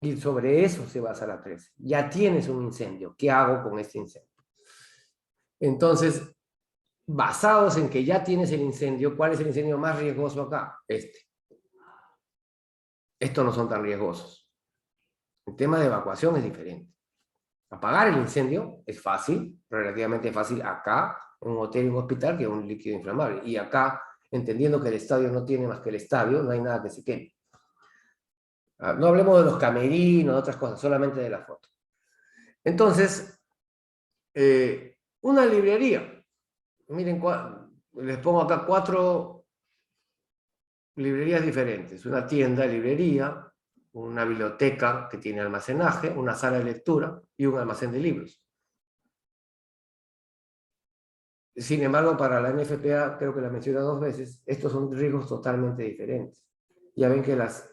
Y sobre eso se basa la 13. Ya tienes un incendio. ¿Qué hago con este incendio? Entonces, basados en que ya tienes el incendio, ¿cuál es el incendio más riesgoso acá? Este. Estos no son tan riesgosos. El tema de evacuación es diferente. Apagar el incendio es fácil, relativamente fácil acá, en un hotel y un hospital, que es un líquido inflamable. Y acá, entendiendo que el estadio no tiene más que el estadio, no hay nada que se queme. No hablemos de los camerinos, de otras cosas, solamente de la foto. Entonces, una librería. Miren, les pongo acá 4 librerías diferentes. Una tienda, librería, una biblioteca que tiene almacenaje, una sala de lectura y un almacén de libros. Sin embargo, para la NFPA, creo que la menciona 2 veces, estos son riesgos totalmente diferentes. Ya ven que las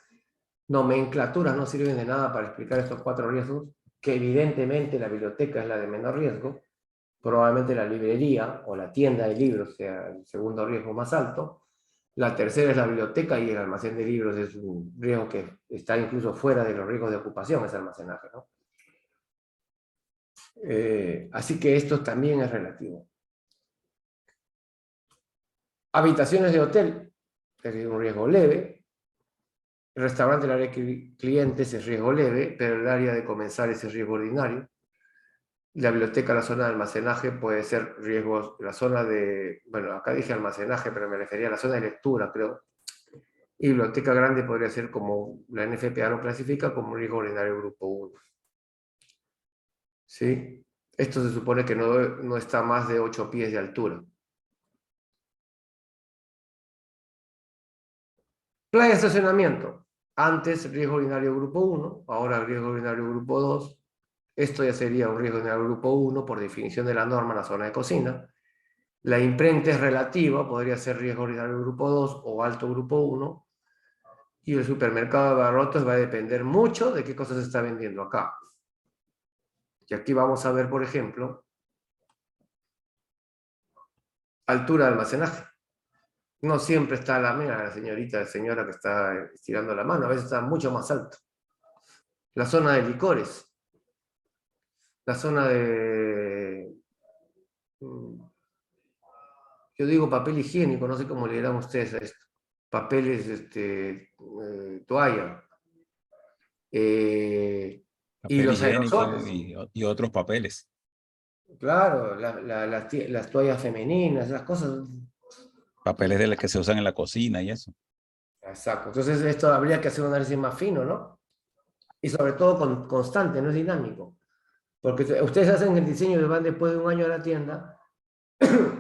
nomenclaturas no sirven de nada para explicar estos 4 riesgos, que evidentemente la biblioteca es la de menor riesgo, probablemente la librería o la tienda de libros sea el segundo riesgo más alto, la tercera es la biblioteca y el almacén de libros es un riesgo que está incluso fuera de los riesgos de ocupación, ese almacenaje, ¿no? Así que esto también es relativo. Habitaciones de hotel, es un riesgo leve. El restaurante, el área de clientes es riesgo leve, pero el área de comensales es riesgo ordinario. La biblioteca, la zona de almacenaje puede ser riesgos, la zona de, bueno, acá dije almacenaje, pero me refería a la zona de lectura, creo. Y biblioteca grande podría ser, como la NFPA lo clasifica, como un riesgo ordinario grupo 1. ¿Sí? Esto se supone que no está más de 8 pies de altura. Playa de estacionamiento. Antes riesgo ordinario grupo 1, ahora riesgo ordinario grupo 2. Esto ya sería un riesgo ordinario grupo 1 por definición de la norma en la zona de cocina. La imprenta es relativa, podría ser riesgo ordinario grupo 2 o alto grupo 1. Y el supermercado de abarrotes va a depender mucho de qué cosas se está vendiendo acá. Y aquí vamos a ver, por ejemplo, altura de almacenaje. No siempre está mira, la señora que está estirando la mano, a veces está mucho más alto. La zona de licores. La zona de... Yo digo papel higiénico, no sé cómo le dirán ustedes a esto. Papeles, toalla. Y Papel los higiénico aerosoles. y otros papeles. Claro, las toallas femeninas, esas cosas. Papeles de los que se usan en la cocina y eso. Exacto. Entonces esto habría que hacer un análisis más fino, ¿no? Y sobre todo constante, no es dinámico. Porque ustedes hacen el diseño y van después de un año a la tienda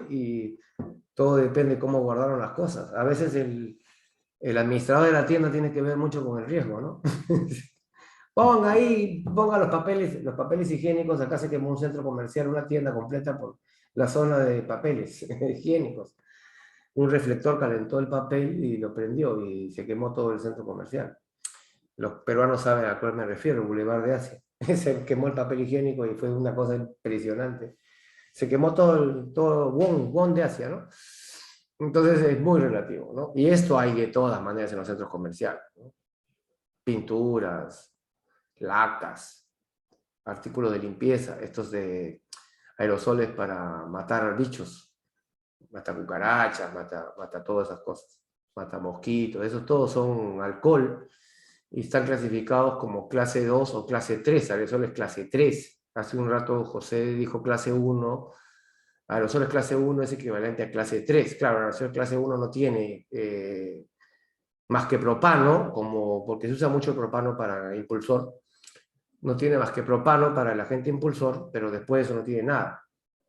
y todo depende de cómo guardaron las cosas. A veces el administrador de la tienda tiene que ver mucho con el riesgo, ¿no? Ponga los papeles higiénicos. Acá se quemó un centro comercial, una tienda completa por la zona de papeles higiénicos. Un reflector calentó el papel y lo prendió y se quemó todo el centro comercial. Los peruanos saben a cuál me refiero, el Boulevard de Asia. Se quemó el papel higiénico y fue una cosa impresionante. Se quemó todo Won de Asia, ¿no? Entonces es muy relativo, ¿no? Y esto hay de todas maneras en los centros comerciales, ¿no? Pinturas, lacas, artículos de limpieza, estos de aerosoles para matar bichos, mata cucarachas, mata todas esas cosas, mata mosquitos, esos todos son alcohol y están clasificados como clase 2 o clase 3, aerosoles clase 3. Hace un rato José dijo clase 1, aerosoles clase 1 es equivalente a clase 3. Claro, aerosol clase 1 no tiene más que propano, porque se usa mucho el propano para impulsor, no tiene más que propano para el agente impulsor, pero después eso no tiene nada.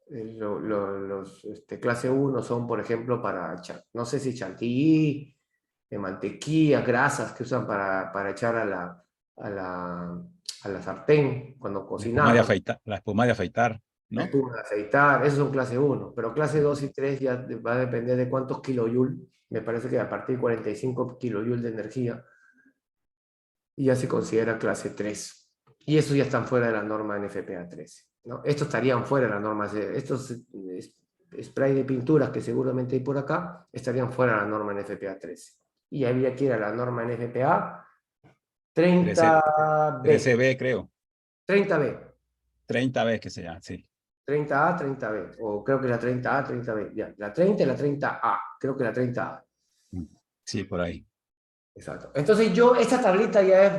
Los clase 1 son, por ejemplo, para, no sé si chantilly, mantequilla, grasas que usan para echar a la sartén cuando cocinamos. La espuma de afeitar, La ¿no? espuma de aceitar, esos son clase 1, pero clase 2 y 3 ya va a depender de cuántos kilojoule, me parece que a partir de 45 kilojoule de energía, ya se considera clase 3. Y esos ya están fuera de la norma NFPA 13, ¿no? Estos estarían fuera de la norma, estos spray de pinturas que seguramente hay por acá, estarían fuera de la norma NFPA 13. Y habría que ir a la norma NFPA 30B. 13B, creo. 30B. 30B que se llama, sí. 30A, 30B, o creo que la 30A, 30B, ya, la 30 y la 30A, creo que la 30A. Sí, por ahí. Exacto. Entonces esta tablita ya es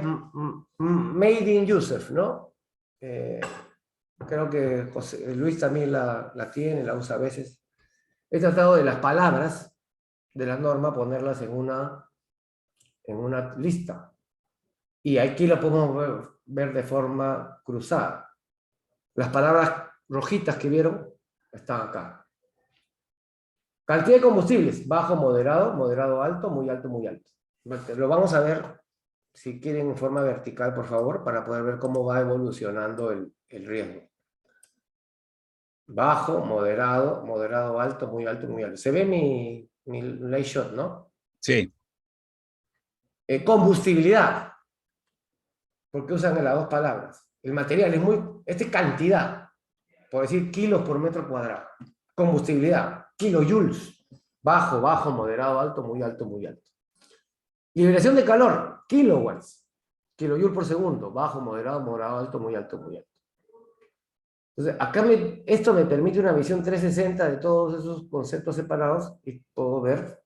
made in Yusef, ¿no? Creo que Luis también la tiene, la usa a veces. He tratado de las palabras de la norma ponerlas en una lista. Y aquí la podemos ver de forma cruzada. Las palabras rojitas que vieron están acá. Cantidad de combustibles, bajo, moderado, moderado, alto, muy alto, muy alto. Lo vamos a ver, si quieren, en forma vertical, por favor, para poder ver cómo va evolucionando el riesgo. Bajo, moderado, moderado, alto, muy alto, muy alto. Se ve mi lay shot, ¿no? Sí, Combustibilidad. Porque usan las dos palabras. El material es esta es cantidad, por decir kilos por metro cuadrado. Combustibilidad, kilojoules. Bajo, bajo, moderado, alto, muy alto, muy alto. Liberación de calor, kilowatts. Kilojoule por segundo, bajo, moderado, moderado, alto, muy alto, muy alto. Entonces, acá esto me permite una visión 360 de todos esos conceptos separados y puedo ver,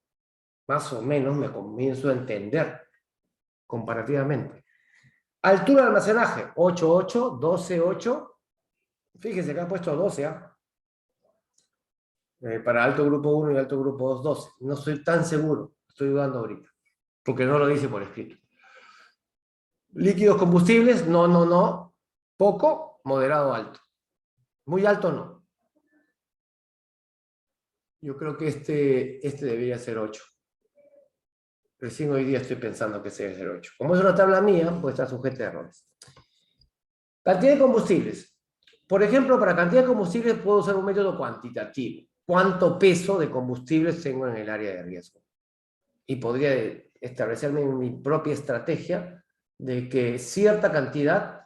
más o menos, me comienzo a entender comparativamente. Altura de almacenaje, 8,8, 12,8. Fíjense que han puesto 12, ¿ah? Para alto grupo 1 y alto grupo 2, 12. No estoy tan seguro, estoy dudando ahorita, porque no lo dice por escrito. Líquidos combustibles, no. Poco, moderado, alto. Muy alto, no. Yo creo que este debería ser 8. Recién hoy día estoy pensando que debe ser 8. Como es una tabla mía, pues está sujeta a errores. Cantidad de combustibles. Por ejemplo, para cantidad de combustibles puedo usar un método cuantitativo. ¿Cuánto peso de combustibles tengo en el área de riesgo? Y podría establecerme mi propia estrategia de que cierta cantidad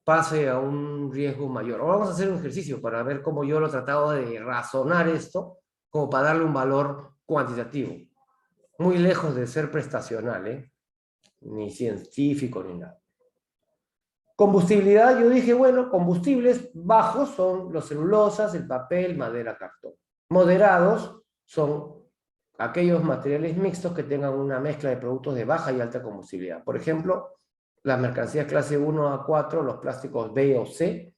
pase a un riesgo mayor. Ahora vamos a hacer un ejercicio para ver cómo yo lo he tratado de razonar esto, como para darle un valor cuantitativo. Muy lejos de ser prestacional, ni científico, ni nada. Combustibilidad, yo dije, bueno, combustibles bajos son los celulosas, el papel, madera, cartón. Moderados son aquellos materiales mixtos que tengan una mezcla de productos de baja y alta combustibilidad. Por ejemplo, las mercancías clase 1 a 4, los plásticos B o C,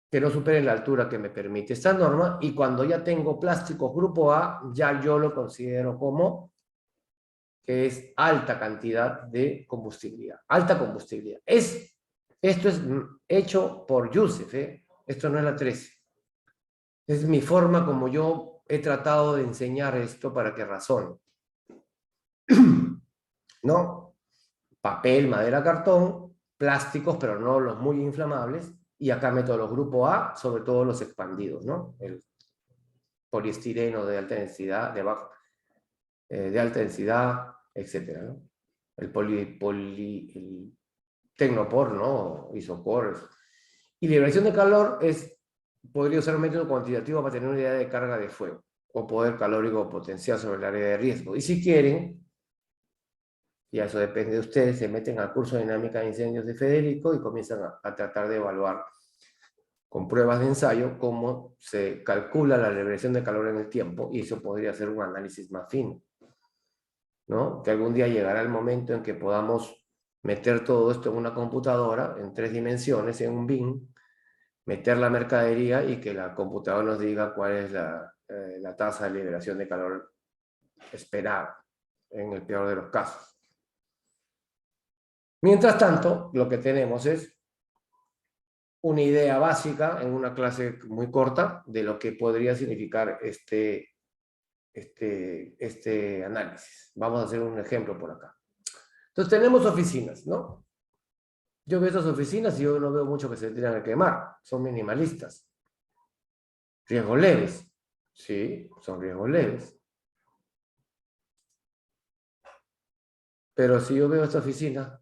que no superen la altura que me permite esta norma, y cuando ya tengo plásticos grupo A, ya yo lo considero como que es alta cantidad de combustibilidad. Alta combustibilidad. Esto es hecho por Yusef, esto no es la 13. Es mi forma como yo he tratado de enseñar esto para que razone. ¿No? Papel, madera, cartón, plásticos, pero no los muy inflamables, y acá meto los grupos A, sobre todo los expandidos, ¿no? El poliestireno de alta densidad, de alta densidad, etcétera, ¿no? El tecnopor, ¿no? Isopor. Y liberación de calor podría usar un método cuantitativo para tener una idea de carga de fuego o poder calórico potencial sobre el área de riesgo. Y si quieren, y eso depende de ustedes, se meten al curso de dinámica de incendios de Federico y comienzan a tratar de evaluar con pruebas de ensayo cómo se calcula la liberación de calor en el tiempo, y eso podría ser un análisis más fino, ¿no? Que algún día llegará el momento en que podamos meter todo esto en una computadora, en 3 dimensiones, en un BIM, meter la mercadería y que la computadora nos diga cuál es la tasa de liberación de calor esperada, en el peor de los casos. Mientras tanto, lo que tenemos es una idea básica en una clase muy corta de lo que podría significar este análisis. Vamos a hacer un ejemplo por acá. Entonces tenemos oficinas, ¿no? Yo veo estas oficinas y yo no veo mucho que se tengan que quemar. Son minimalistas. Riesgos leves. Sí, son riesgos leves. Pero si yo veo esta oficina,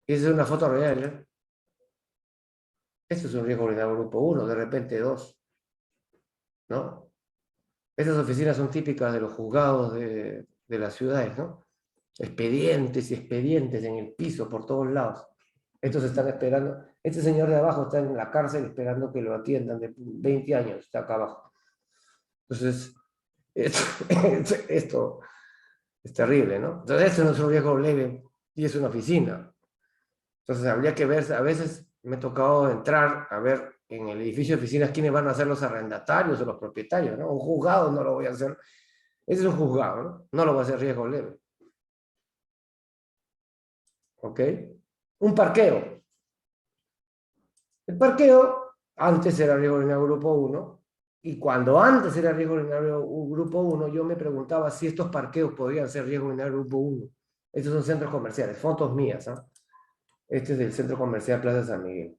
y esa es una foto real, ¿eh? Esto es un riesgo ordinario grupo 1, de repente 2. ¿No? Estas oficinas son típicas de los juzgados de las ciudades, ¿no? Expedientes y expedientes en el piso por todos lados. Estos están esperando. Este señor de abajo está en la cárcel esperando que lo atiendan de 20 años, está acá abajo. Entonces, esto Es terrible, ¿no? Entonces, esto no es un riesgo leve y es una oficina. Entonces, habría que ver, a veces me ha tocado entrar a ver en el edificio de oficinas quiénes van a ser los arrendatarios o los propietarios, ¿no? Un juzgado no lo voy a hacer. Ese es un juzgado, ¿no? No lo voy a hacer riesgo leve. ¿Ok? Un parqueo. El parqueo antes era riesgo ordinario grupo 1 y cuando antes era riesgo ordinario grupo 1 yo me preguntaba si estos parqueos podrían ser riesgo ordinario grupo 1. Estos son centros comerciales, fotos mías. ¿Eh? Este es del centro comercial Plaza San Miguel.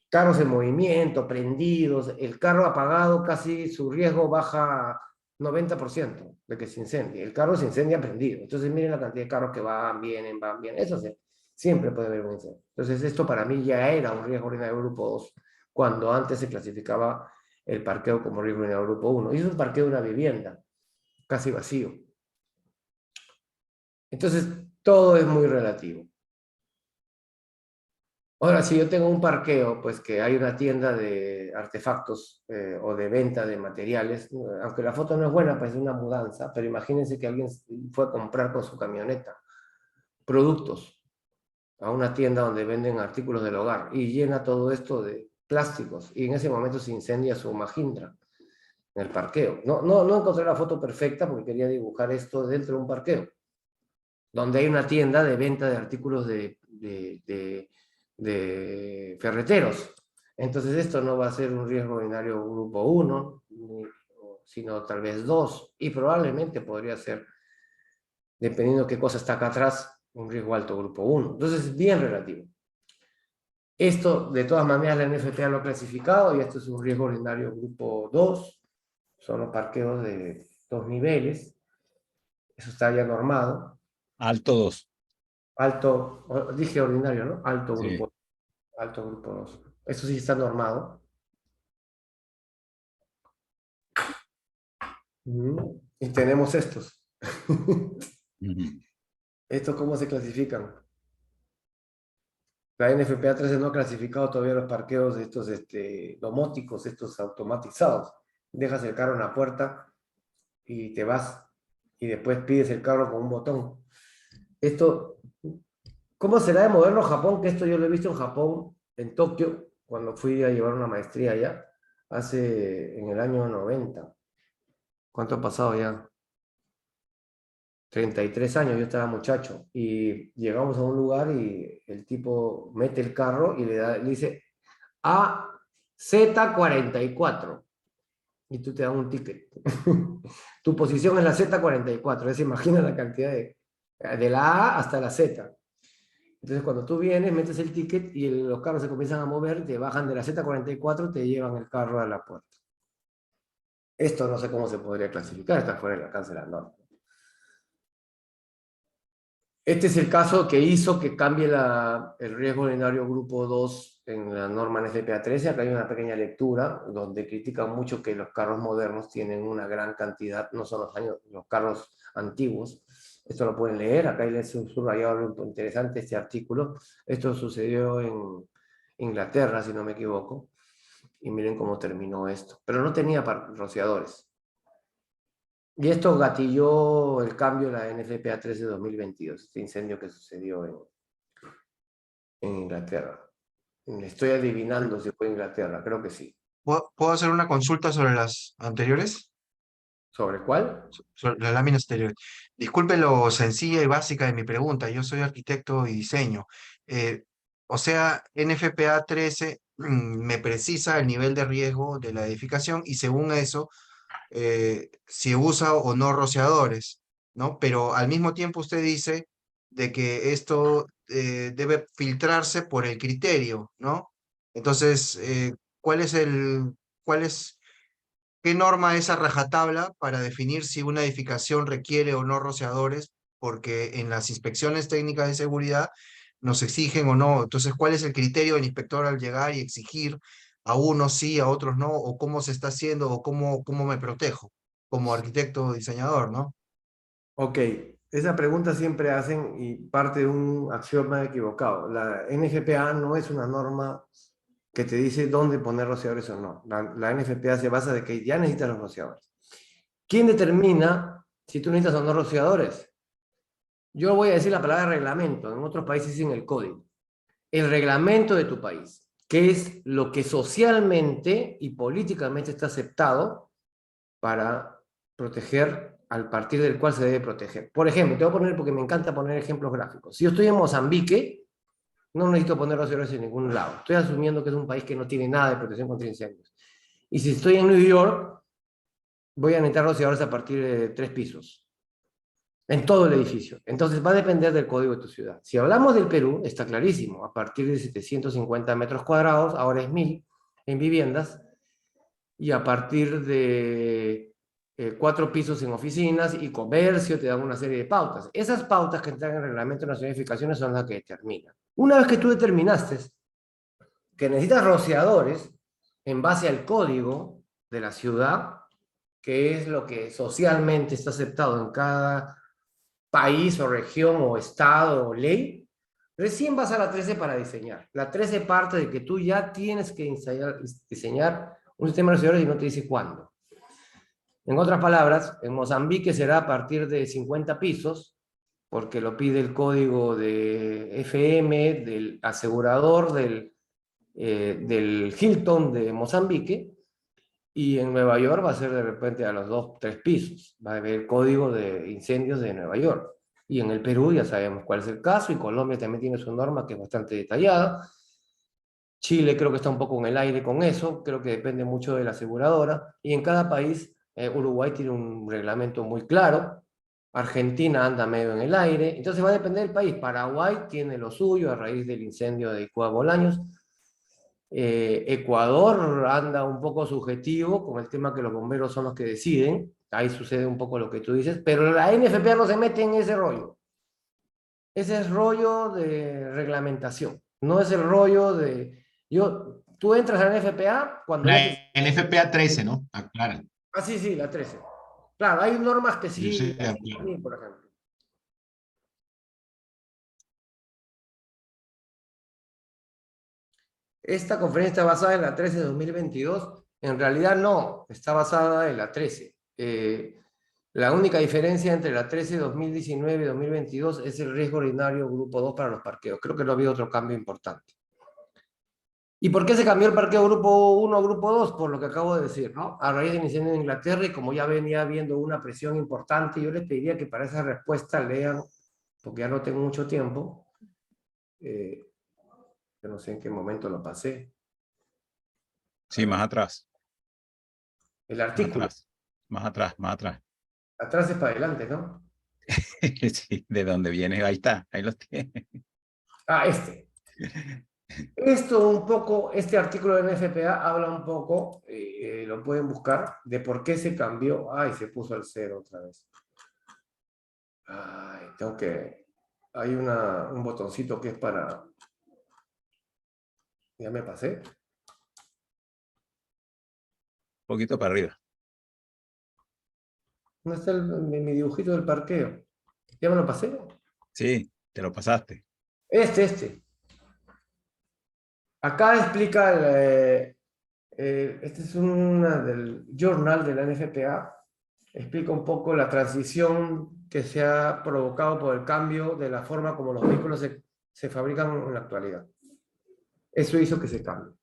Carros en movimiento, prendidos, el carro apagado, casi su riesgo baja 90% de que se incendie. El carro se incendia prendido. Entonces miren la cantidad de carros que van, vienen, van, vienen. Eso sí, siempre puede haber un incendio. Entonces esto para mí ya era un riesgo ordinario grupo 2, cuando antes se clasificaba el parqueo como riesgo ordinario grupo 1. Y es un parqueo de una vivienda, casi vacío. Entonces todo es muy relativo. Ahora, si yo tengo un parqueo, pues que hay una tienda de artefactos o de venta de materiales, aunque la foto no es buena, pues es una mudanza, pero imagínense que alguien fue a comprar con su camioneta productos a una tienda donde venden artículos del hogar y llena todo esto de plásticos y en ese momento se incendia su Mahindra en el parqueo. No encontré la foto perfecta porque quería dibujar esto dentro de un parqueo, donde hay una tienda de venta de artículos de ferreteros. Entonces esto no va a ser un riesgo ordinario grupo 1, sino tal vez 2, y probablemente podría ser, dependiendo qué cosa está acá atrás, un riesgo alto grupo 1. Entonces es bien relativo. Esto, de todas maneras, la NFPA lo ha clasificado y esto es un riesgo ordinario grupo 2. Son los parqueos de 2 niveles. Eso está ya normado. Alto 2. Alto, dije ordinario, ¿no? Alto Sí. grupo, alto grupo 2. Eso sí está normado. Y tenemos estos. Ujú. ¿Estos cómo se clasifican? La NFPA 13 no ha clasificado todavía los parqueos de estos domóticos, estos automatizados. Dejas el carro en la puerta y te vas y después pides el carro con un botón. Esto, ¿cómo será de moderno Japón? Que esto yo lo he visto en Japón, en Tokio, cuando fui a llevar una maestría allá, en el año 90. ¿Cuánto ha pasado ya? 33 años, yo estaba muchacho, y llegamos a un lugar y el tipo mete el carro y le dice AZ44, y tú te dan un ticket. Tu posición es la Z44, imagina la cantidad de la A hasta la Z. Entonces cuando tú vienes, metes el ticket y los carros se comienzan a mover, te bajan de la Z44, te llevan el carro a la puerta. Esto no sé cómo se podría clasificar, está fuera del alcance de la norma. Este es el caso que hizo que cambie el riesgo ordinario grupo 2 en la norma NFPA 13. Acá hay una pequeña lectura donde critican mucho que los carros modernos tienen una gran cantidad, no son los carros antiguos. Esto lo pueden leer, acá les he subrayado algo interesante este artículo. Esto sucedió en Inglaterra, si no me equivoco, y miren cómo terminó esto. Pero no tenía rociadores. Y esto gatilló el cambio de la NFPA 13 de 2022, este incendio que sucedió en Inglaterra. Estoy adivinando si fue Inglaterra, creo que sí. ¿Puedo hacer una consulta sobre las anteriores? ¿Sobre cuál? Sobre las láminas anteriores. Disculpe lo sencilla y básica de mi pregunta. Yo soy arquitecto y diseño. O sea, NFPA 13 me precisa el nivel de riesgo de la edificación y según eso, si usa o no rociadores, ¿no? Pero al mismo tiempo usted dice de que esto debe filtrarse por el criterio, ¿no? Entonces, ¿cuál es qué norma es a rajatabla para definir si una edificación requiere o no rociadores? Porque en las inspecciones técnicas de seguridad nos exigen o no. Entonces, ¿cuál es el criterio del inspector al llegar y exigir a unos sí, a otros no? ¿O cómo se está haciendo o cómo me protejo como arquitecto o diseñador, ¿no? Ok, esa pregunta siempre hacen y parte de un axioma equivocado. La NFPA no es una norma que te dice dónde poner rociadores o no. La NFPA se basa de que ya necesitas los rociadores. ¿Quién determina si tú necesitas o no rociadores. Yo voy a decir la palabra reglamento, en otros países dicen el código. El reglamento de tu país, que es lo que socialmente y políticamente está aceptado para proteger al partir del cual se debe proteger. Por ejemplo, te voy a poner, porque me encanta poner ejemplos gráficos. Si yo estoy en Mozambique, no necesito poner rociadores en ningún lado. Estoy asumiendo que es un país que no tiene nada de protección contra incendios. Y si estoy en New York, voy a necesitar rociadores a partir de 3 pisos. En todo el edificio. Entonces va a depender del código de tu ciudad. Si hablamos del Perú, está clarísimo. A partir de 750 metros cuadrados, ahora es 1000 en viviendas. Y a partir de 4 pisos en oficinas y comercio, te dan una serie de pautas. Esas pautas que están en el Reglamento Nacional de Edificaciones son las que determinan. Una vez que tú determinaste que necesitas rociadores en base al código de la ciudad, que es lo que socialmente está aceptado en cada país o región o estado o ley, recién vas a la 13 para diseñar. La 13 parte de que tú ya tienes que diseñar un sistema de rociadores y no te dice cuándo. En otras palabras, en Mozambique será a partir de 50 pisos, porque lo pide el código de FM, del asegurador del Hilton de Mozambique, y en Nueva York va a ser de repente a los 2, 3 pisos. Va a haber el código de incendios de Nueva York. Y en el Perú ya sabemos cuál es el caso, y Colombia también tiene su norma que es bastante detallada. Chile creo que está un poco en el aire con eso, creo que depende mucho de la aseguradora. Y en cada país, Uruguay tiene un reglamento muy claro, Argentina anda medio en el aire, entonces va a depender del país. Paraguay tiene lo suyo a raíz del incendio de Icua Bolaños. Ecuador anda un poco subjetivo con el tema que los bomberos son los que deciden, ahí sucede un poco lo que tú dices, pero la NFPA no se mete en ese rollo. Ese es rollo de reglamentación, no es el rollo de... Tú entras a la NFPA cuando... La NFPA 13, ¿no? Aclara. Ah, sí, sí, la 13. Claro, hay normas que Yo sí, sé, la aclara. 5000, por ejemplo. Esta conferencia está basada en la 13 de 2022. En realidad no, está basada en la 13. La única diferencia entre la 13 de 2019 y 2022 es el riesgo ordinario grupo 2 para los parqueos. Creo que no había otro cambio importante. ¿Y por qué se cambió el parqueo grupo 1 a grupo 2? Por lo que acabo de decir, ¿no? A raíz del incendio en Inglaterra, y como ya venía habiendo una presión importante, yo les pediría que para esa respuesta lean, porque ya no tengo mucho tiempo, yo no sé en qué momento lo pasé, Sí, más atrás, el más artículo. atrás, más atrás, más atrás. Atrás es para adelante, ¿no? Sí, de dónde viene, ahí está, ahí los tiene. Ah, este. Esto un poco, este artículo de NFPA habla un poco, lo pueden buscar, de por qué se cambió. Ay, se puso al 0 otra vez. Ay, tengo que... Hay un botoncito que es para... Ya me pasé. Un poquito para arriba. ¿Dónde está mi dibujito del parqueo? ¿Ya me lo pasé? Sí, te lo pasaste. Este. Acá explica, este es una del journal de la NFPA, explica un poco la transición que se ha provocado por el cambio de la forma como los vehículos se fabrican en la actualidad. Eso hizo que se cambie.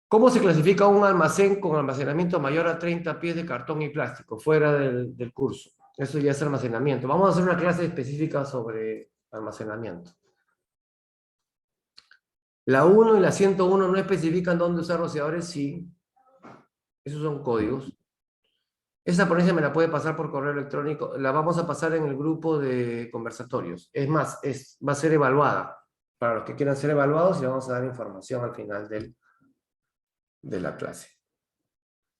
¿Cómo se clasifica un almacén con almacenamiento mayor a 30 pies de cartón y plástico fuera del curso? Eso ya es almacenamiento. Vamos a hacer una clase específica sobre almacenamiento. La 1 y la 101 no especifican dónde usar rociadores, sí. Esos son códigos. Esa ponencia me la puede pasar por correo electrónico. La vamos a pasar en el grupo de conversatorios. Es más, va a ser evaluada. Para los que quieran ser evaluados, y vamos a dar información al final de la clase.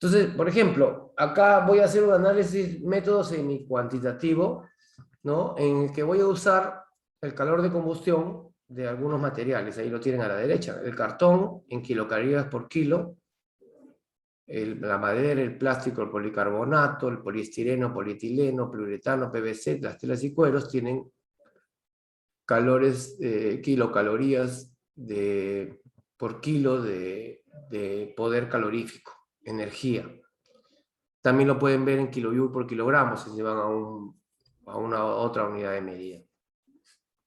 Entonces, por ejemplo, acá voy a hacer un análisis método semi-cuantitativo, ¿no? En el que voy a usar el calor de combustión de algunos materiales. Ahí lo tienen a la derecha. El cartón en kilocalorías por kilo, la madera, el plástico, el policarbonato, el poliestireno, polietileno, poliuretano, PVC, las telas y cueros tienen calores, kilocalorías por kilo de poder calorífico, energía. También lo pueden ver en kilojoule por kilogramo si se van a una otra unidad de medida.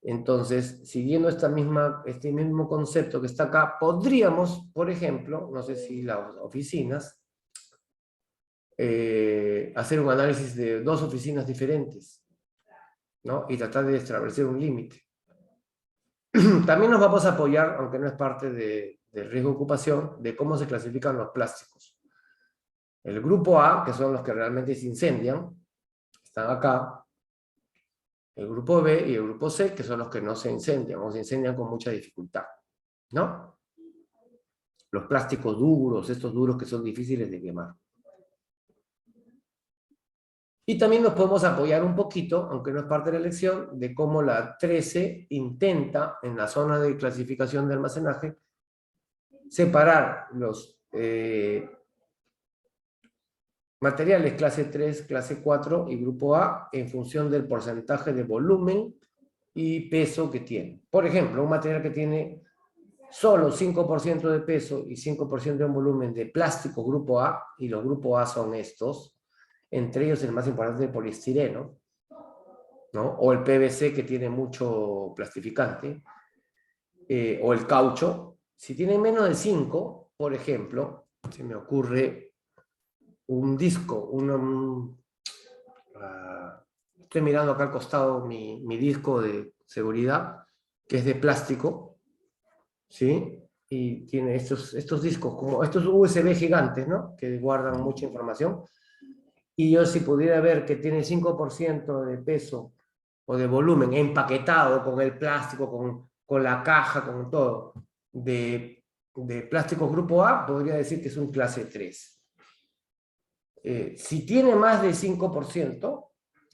Entonces, siguiendo este mismo concepto que está acá, podríamos, por ejemplo, no sé si las oficinas, hacer un análisis de 2 oficinas diferentes, ¿no? Y tratar de establecer un límite. También nos vamos a apoyar, aunque no es parte de riesgo de ocupación, de cómo se clasifican los plásticos. El grupo A, que son los que realmente se incendian, están acá. El grupo B y el grupo C, que son los que no se incendian o se incendian con mucha dificultad, ¿no? Los plásticos duros, estos duros que son difíciles de quemar. Y también nos podemos apoyar un poquito, aunque no es parte de la lección, de cómo la 13 intenta, en la zona de clasificación de almacenaje, separar los materiales clase 3, clase 4 y grupo A en función del porcentaje de volumen y peso que tiene. Por ejemplo, un material que tiene solo 5% de peso y 5% de un volumen de plástico grupo A, y los grupos A son estos, entre ellos el más importante es el poliestireno, ¿no? O el PVC que tiene mucho plastificante, o el caucho. Si tiene menos de 5, por ejemplo, se me ocurre un disco, estoy mirando acá al costado mi disco de seguridad, que es de plástico, ¿sí? Y tiene estos discos, como estos USB gigantes, ¿no? Que guardan mucha información. Y yo si pudiera ver que tiene 5% de peso o de volumen empaquetado con el plástico, con la caja, con todo, de plástico grupo A, podría decir que es un clase 3. Si tiene más de 5%,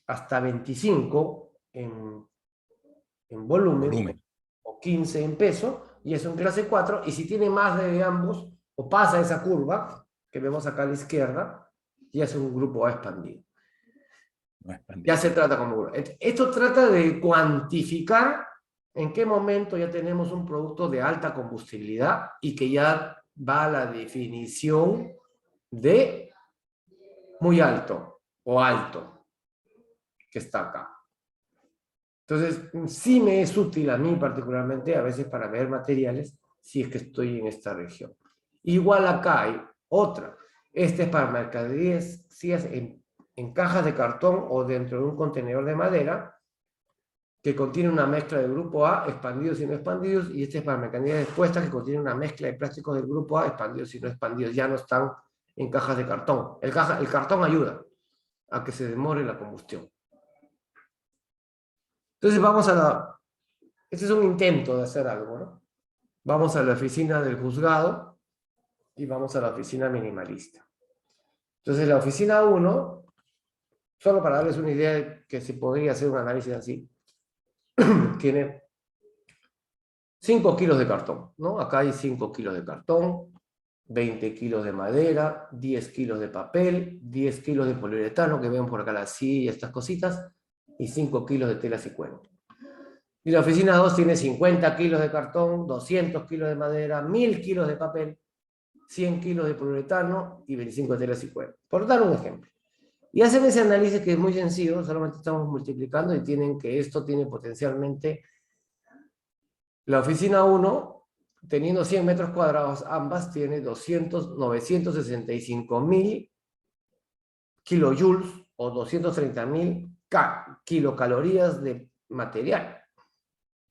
hasta 25 en volumen, o 15 en peso, y es un clase 4, y si tiene más de ambos, o pasa esa curva, que vemos acá a la izquierda, ya es un grupo A expandido. Ya se trata como grupo. Esto trata de cuantificar en qué momento ya tenemos un producto de alta combustibilidad y que ya va a la definición de muy alto o alto, que está acá. Entonces, sí me es útil a mí particularmente, a veces para ver materiales, si es que estoy en esta región. Igual acá hay otra. Este es para mercaderías en cajas de cartón o dentro de un contenedor de madera, que contiene una mezcla de grupo A, expandidos y no expandidos, y este es para mercaderías expuestas, que contiene una mezcla de plásticos del grupo A, expandidos y no expandidos. Ya no están en cajas de cartón. El cartón ayuda a que se demore la combustión. Entonces vamos este es un intento de hacer algo, ¿no? Vamos a la oficina del juzgado y vamos a la oficina minimalista. Entonces la oficina 1, solo para darles una idea de que se podría hacer un análisis así, tiene 5 kilos de cartón, ¿no? Acá hay 5 kilos de cartón, 20 kilos de madera, 10 kilos de papel, 10 kilos de poliuretano, que ven por acá la silla y estas cositas, y 5 kilos de telas y cuero. Y la oficina 2 tiene 50 kilos de cartón, 200 kilos de madera, 1000 kilos de papel, 100 kilos de poliuretano y 25 de telas y cuero. Por dar un ejemplo. Y hacen ese análisis que es muy sencillo, solamente estamos multiplicando y tienen que esto tiene potencialmente la oficina 1, teniendo 100 metros cuadrados, ambas tiene 965.000 kilojoules o 230.000 kilocalorías de material.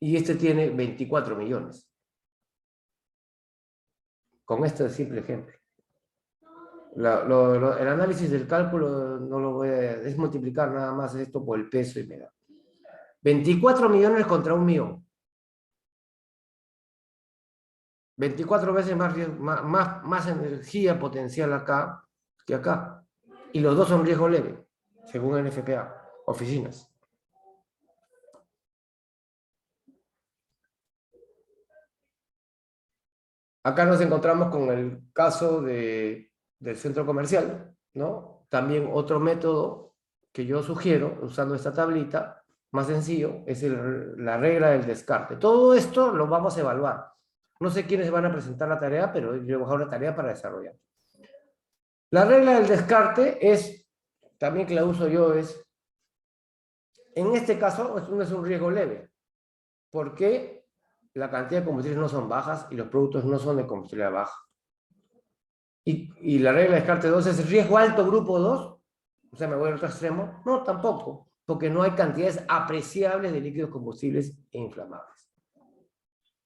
Y este tiene 24 millones. Con este simple ejemplo. El análisis del cálculo no lo voy a... es multiplicar nada más esto por el peso y me da 24 millones contra 1 millón. 24 veces más energía potencial acá que acá. Y los dos son riesgo leve, según NFPA, oficinas. Acá nos encontramos con el caso del centro comercial, ¿no? También otro método que yo sugiero, usando esta tablita, más sencillo, es la regla del descarte. Todo esto lo vamos a evaluar. No sé quiénes van a presentar la tarea, pero yo voy a dejar una tarea para desarrollar. La regla del descarte es, también que la uso yo, es, en este caso, no es un riesgo leve, porque la cantidad de combustibles no son bajas y los productos no son de combustibilidad baja. Y la regla de descarte 2 es riesgo alto grupo 2, o sea, me voy al otro extremo. No, tampoco, porque no hay cantidades apreciables de líquidos combustibles e inflamables.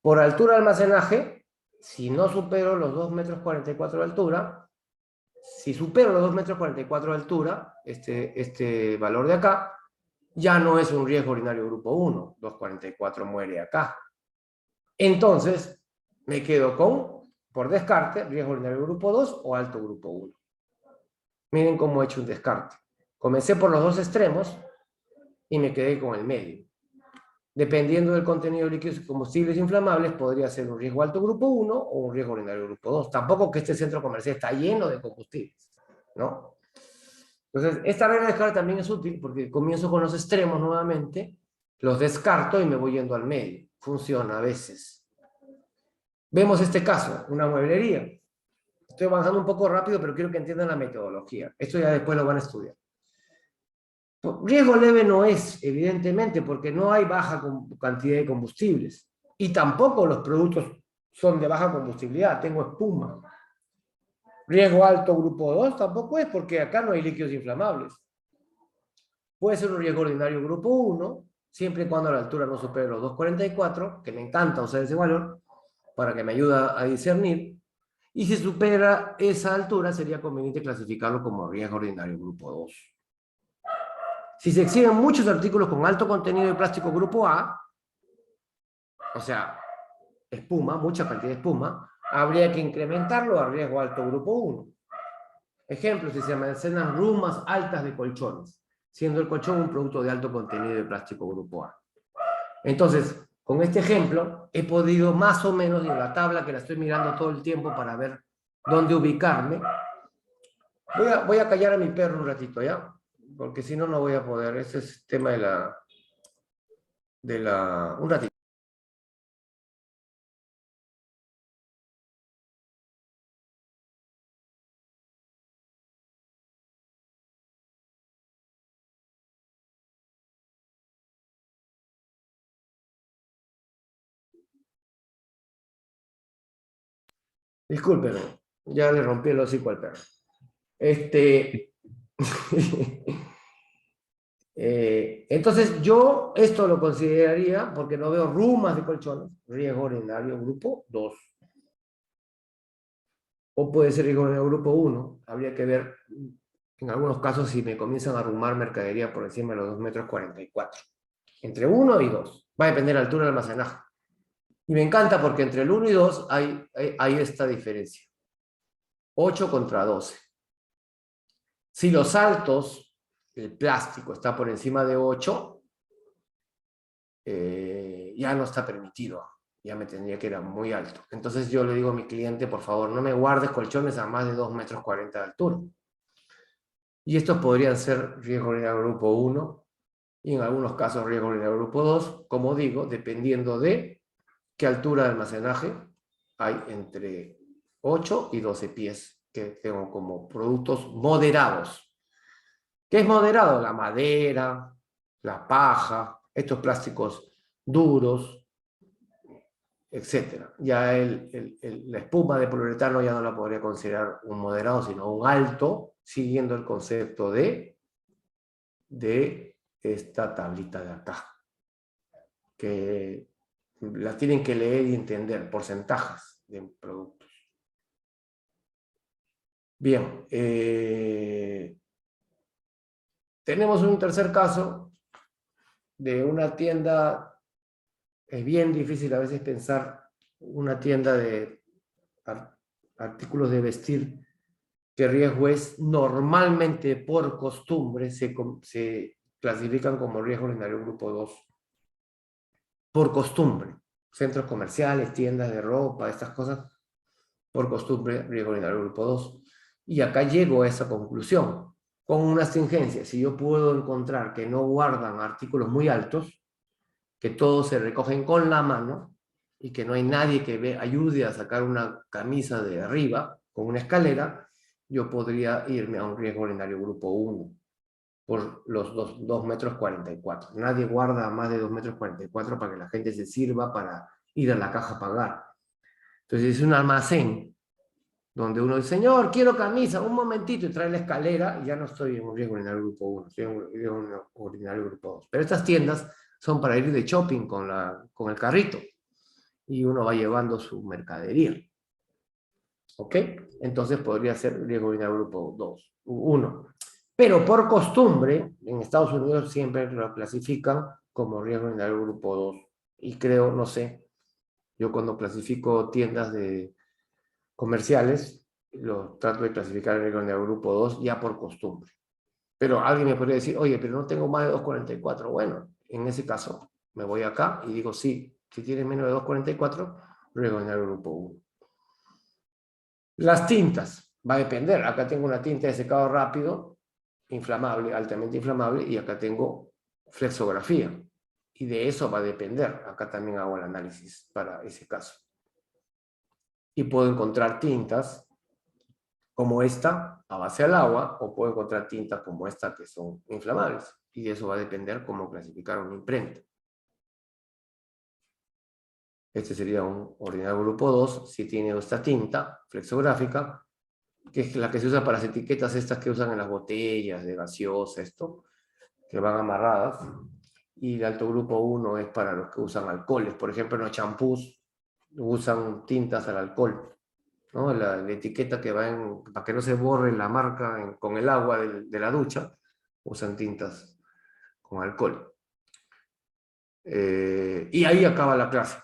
Por altura de almacenaje, si no supero los 2,44 metros de altura, si supero los 2,44 metros de altura, este valor de acá, ya no es un riesgo urinario grupo 1, 2,44 muere acá. Entonces, me quedo con, por descarte, riesgo urinario grupo 2 o alto grupo 1. Miren cómo he hecho un descarte. Comencé por los dos extremos y me quedé con el medio. Dependiendo del contenido de líquidos y combustibles inflamables, podría ser un riesgo alto grupo 1 o un riesgo urinario grupo 2. Tampoco que este centro comercial está lleno de combustibles, ¿no? Entonces, esta regla de descarte también es útil porque comienzo con los extremos nuevamente, los descarto y me voy yendo al medio. Funciona a veces. Vemos este caso, una mueblería. Estoy avanzando un poco rápido, pero quiero que entiendan la metodología. Esto ya después lo van a estudiar. Riesgo leve no es, evidentemente, porque no hay baja cantidad de combustibles. Y tampoco los productos son de baja combustibilidad, tengo espuma. Riesgo alto grupo 2 tampoco es, porque acá no hay líquidos inflamables. Puede ser un riesgo ordinario grupo 1, siempre y cuando la altura no supere los 2,44, que me encanta usar ese valor, para que me ayude a discernir. Y si supera esa altura, sería conveniente clasificarlo como riesgo ordinario grupo 2. Si se exhiben muchos artículos con alto contenido de plástico grupo A, o sea, espuma, mucha cantidad de espuma, habría que incrementarlo a riesgo alto grupo 1. Ejemplo, si se almacenan rumas altas de colchones, siendo el colchón un producto de alto contenido de plástico grupo A. Entonces, con este ejemplo, he podido más o menos, en la tabla que la estoy mirando todo el tiempo para ver dónde ubicarme. Voy a callar a mi perro un ratito, ¿ya? Porque si no, no voy a poder. Ese es el tema un ratito. Discúlpeme, ya le rompí el hocico al perro. Entonces yo esto lo consideraría, porque no veo rumas de colchones, riesgo urinario grupo 2. O puede ser riesgo urinario grupo 1. Habría que ver en algunos casos si me comienzan a arrumar mercadería por encima de los 2,44 metros. Entre 1 y 2. Va a depender de la altura del almacenaje. Y me encanta porque entre el 1 y 2 hay esta diferencia. 8 contra 12. Si los altos, el plástico está por encima de 8, ya no está permitido. Ya me tendría que ir a muy alto. Entonces yo le digo a mi cliente, por favor, no me guardes colchones a más de 2,40 metros de altura. Y estos podrían ser riesgo urinario grupo 1 y en algunos casos riesgo urinario grupo 2, como digo, dependiendo de qué altura de almacenaje hay entre 8 y 12 pies que tengo como productos moderados. ¿Qué es moderado? La madera, la paja, estos plásticos duros, etc. Ya la espuma de poliuretano ya no la podría considerar un moderado, sino un alto, siguiendo el concepto de esta tablita de acá, que la tienen que leer y entender, porcentajes de productos. Bien, tenemos un tercer caso de una tienda. Es bien difícil a veces pensar una tienda de artículos de vestir que riesgo es normalmente por costumbre se clasifican como riesgo urinario grupo 2. Por costumbre. Centros comerciales, tiendas de ropa, estas cosas, por costumbre, riesgo urinario grupo 2. Y acá llego a esa conclusión. Con una astringencia, si yo puedo encontrar que no guardan artículos muy altos, que todos se recogen con la mano y que no hay nadie que ayude a sacar una camisa de arriba con una escalera, yo podría irme a un riesgo ordinario grupo 1 por los 2 metros 44. Nadie guarda más de 2 metros 44 para que la gente se sirva para ir a la caja a pagar. Entonces es un almacén donde uno dice, señor, quiero camisa, un momentito, y trae la escalera, y ya no estoy en un riesgo ordinario grupo 1, estoy en un riesgo ordinario grupo 2. Pero estas tiendas son para ir de shopping con el carrito, y uno va llevando su mercadería. ¿Ok? Entonces podría ser riesgo ordinario grupo 2, 1. Pero por costumbre, en Estados Unidos siempre lo clasifican como riesgo ordinario grupo 2. Y creo, no sé, yo cuando clasifico tiendas comerciales, lo trato de clasificar en el grupo 2 ya por costumbre. Pero alguien me podría decir, oye, pero no tengo más de 2.44. Bueno, en ese caso me voy acá y digo, sí, si tienes menos de 2.44, riesgo en el grupo 1. Las tintas, va a depender. Acá tengo una tinta de secado rápido, inflamable, altamente inflamable, y acá tengo flexografía. Y de eso va a depender. Acá también hago el análisis para ese caso. Y puedo encontrar tintas como esta a base al agua, o puedo encontrar tintas como esta que son inflamables. Y eso va a depender cómo clasificar una imprenta. Este sería un ordinario grupo 2 si tiene esta tinta flexográfica, que es la que se usa para las etiquetas estas que usan en las botellas de gaseosa, esto, que van amarradas. Y el alto grupo 1 es para los que usan alcoholes. Por ejemplo, en los champús usan tintas al alcohol, ¿no? La etiqueta que va para que no se borre la marca con el agua de la ducha, usan tintas con alcohol. Y ahí acaba la clase.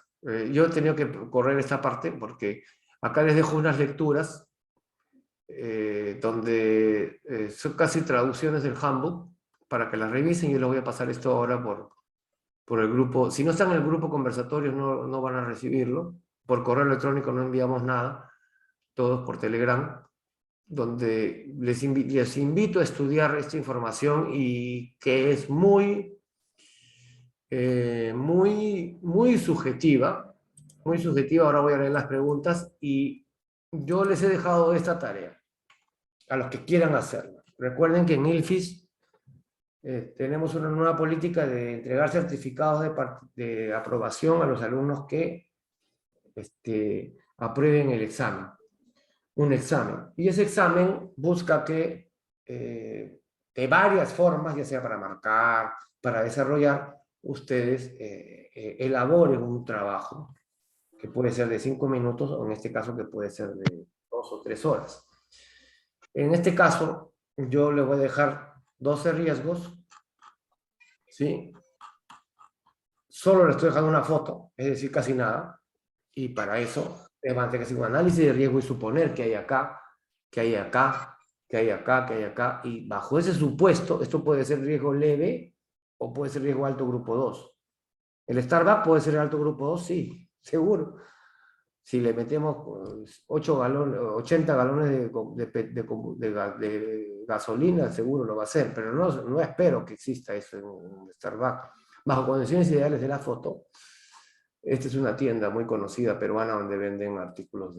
Yo he tenido que correr esta parte porque acá les dejo unas lecturas donde son casi traducciones del handbook para que las revisen. Yo les voy a pasar esto ahora por el grupo. Si no están en el grupo conversatorios no van a recibirlo. Por correo electrónico no enviamos nada, todos por Telegram, donde les invito a estudiar esta información y que es muy subjetiva, muy subjetiva. Ahora voy a leer las preguntas y yo les he dejado esta tarea a los que quieran hacerla. Recuerden que en ILFIS tenemos una nueva política de entregar certificados de aprobación a los alumnos que aprueben el examen, un examen. Y ese examen busca que de varias formas, ya sea para marcar, para desarrollar, ustedes elaboren un trabajo que puede ser de 5 minutos o en este caso que puede ser de 2 o 3 horas. En este caso, yo le voy a dejar 12 riesgos, ¿sí? Solo le estoy dejando una foto, es decir, casi nada, y para eso van a tener que hacer un análisis de riesgo y suponer que hay acá, que hay acá, que hay acá, que hay acá, y bajo ese supuesto, esto puede ser riesgo leve o puede ser riesgo alto grupo 2. ¿El Starbucks puede ser alto grupo 2? Sí, seguro. Si le metemos 80 galones de gasolina, seguro lo va a hacer, pero no espero que exista eso en Starbucks. Bajo condiciones ideales de la foto, esta es una tienda muy conocida peruana donde venden artículos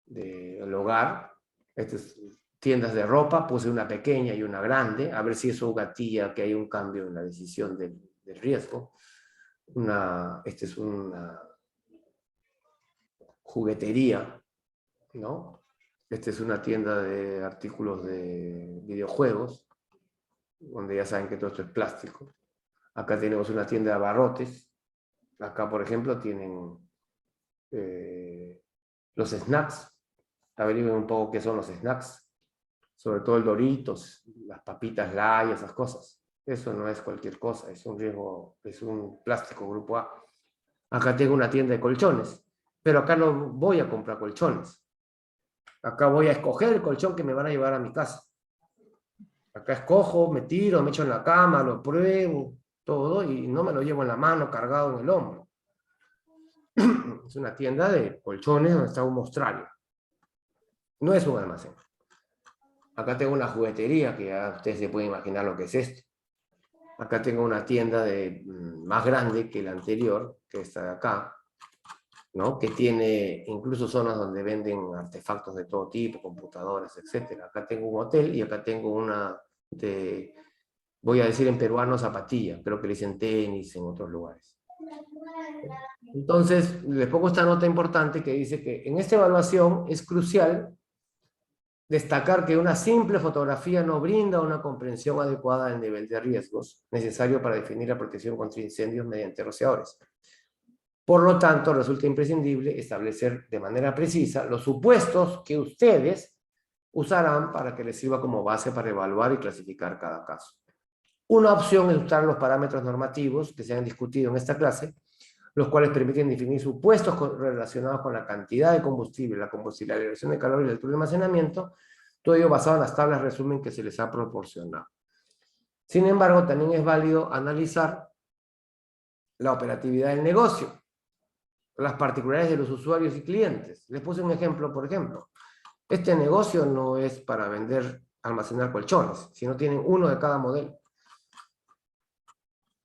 del hogar. Estas tiendas de ropa, puse una pequeña y una grande, a ver si eso gatilla que hay un cambio en la decisión del riesgo. Esta es una juguetería, ¿no? Esta es una tienda de artículos de videojuegos, donde ya saben que todo esto es plástico. Acá tenemos una tienda de abarrotes. Acá, por ejemplo, tienen los snacks. Averigüen un poco qué son los snacks. Sobre todo el Doritos, las papitas Lay, esas cosas. Eso no es cualquier cosa, es un riesgo, es un plástico grupo A. Acá tengo una tienda de colchones, pero acá no voy a comprar colchones. Acá voy a escoger el colchón que me van a llevar a mi casa. Acá escojo, me tiro, me echo en la cama, lo pruebo, todo, y no me lo llevo en la mano, cargado en el hombro. Es una tienda de colchones donde está un mostrario. No es un almacén. Acá tengo una juguetería, que ya ustedes se pueden imaginar lo que es esto. Acá tengo una tienda más grande que la anterior, que está de acá. ¿no? Que tiene incluso zonas donde venden artefactos de todo tipo, computadoras, etc. Acá tengo un hotel y acá tengo una de, voy a decir en peruano, zapatilla. Creo que le dicen tenis en otros lugares. Entonces, les pongo esta nota importante que dice que en esta evaluación es crucial destacar que una simple fotografía no brinda una comprensión adecuada del nivel de riesgos necesario para definir la protección contra incendios mediante rociadores. Por lo tanto, resulta imprescindible establecer de manera precisa los supuestos que ustedes usarán para que les sirva como base para evaluar y clasificar cada caso. Una opción es usar los parámetros normativos que se han discutido en esta clase, los cuales permiten definir supuestos relacionados con la cantidad de combustible, la liberación de calor y la altura de almacenamiento, todo ello basado en las tablas resumen que se les ha proporcionado. Sin embargo, también es válido analizar la operatividad del negocio, las particularidades de los usuarios y clientes. Les puse un ejemplo, por ejemplo. Este negocio no es para vender, almacenar colchones, sino tienen uno de cada modelo.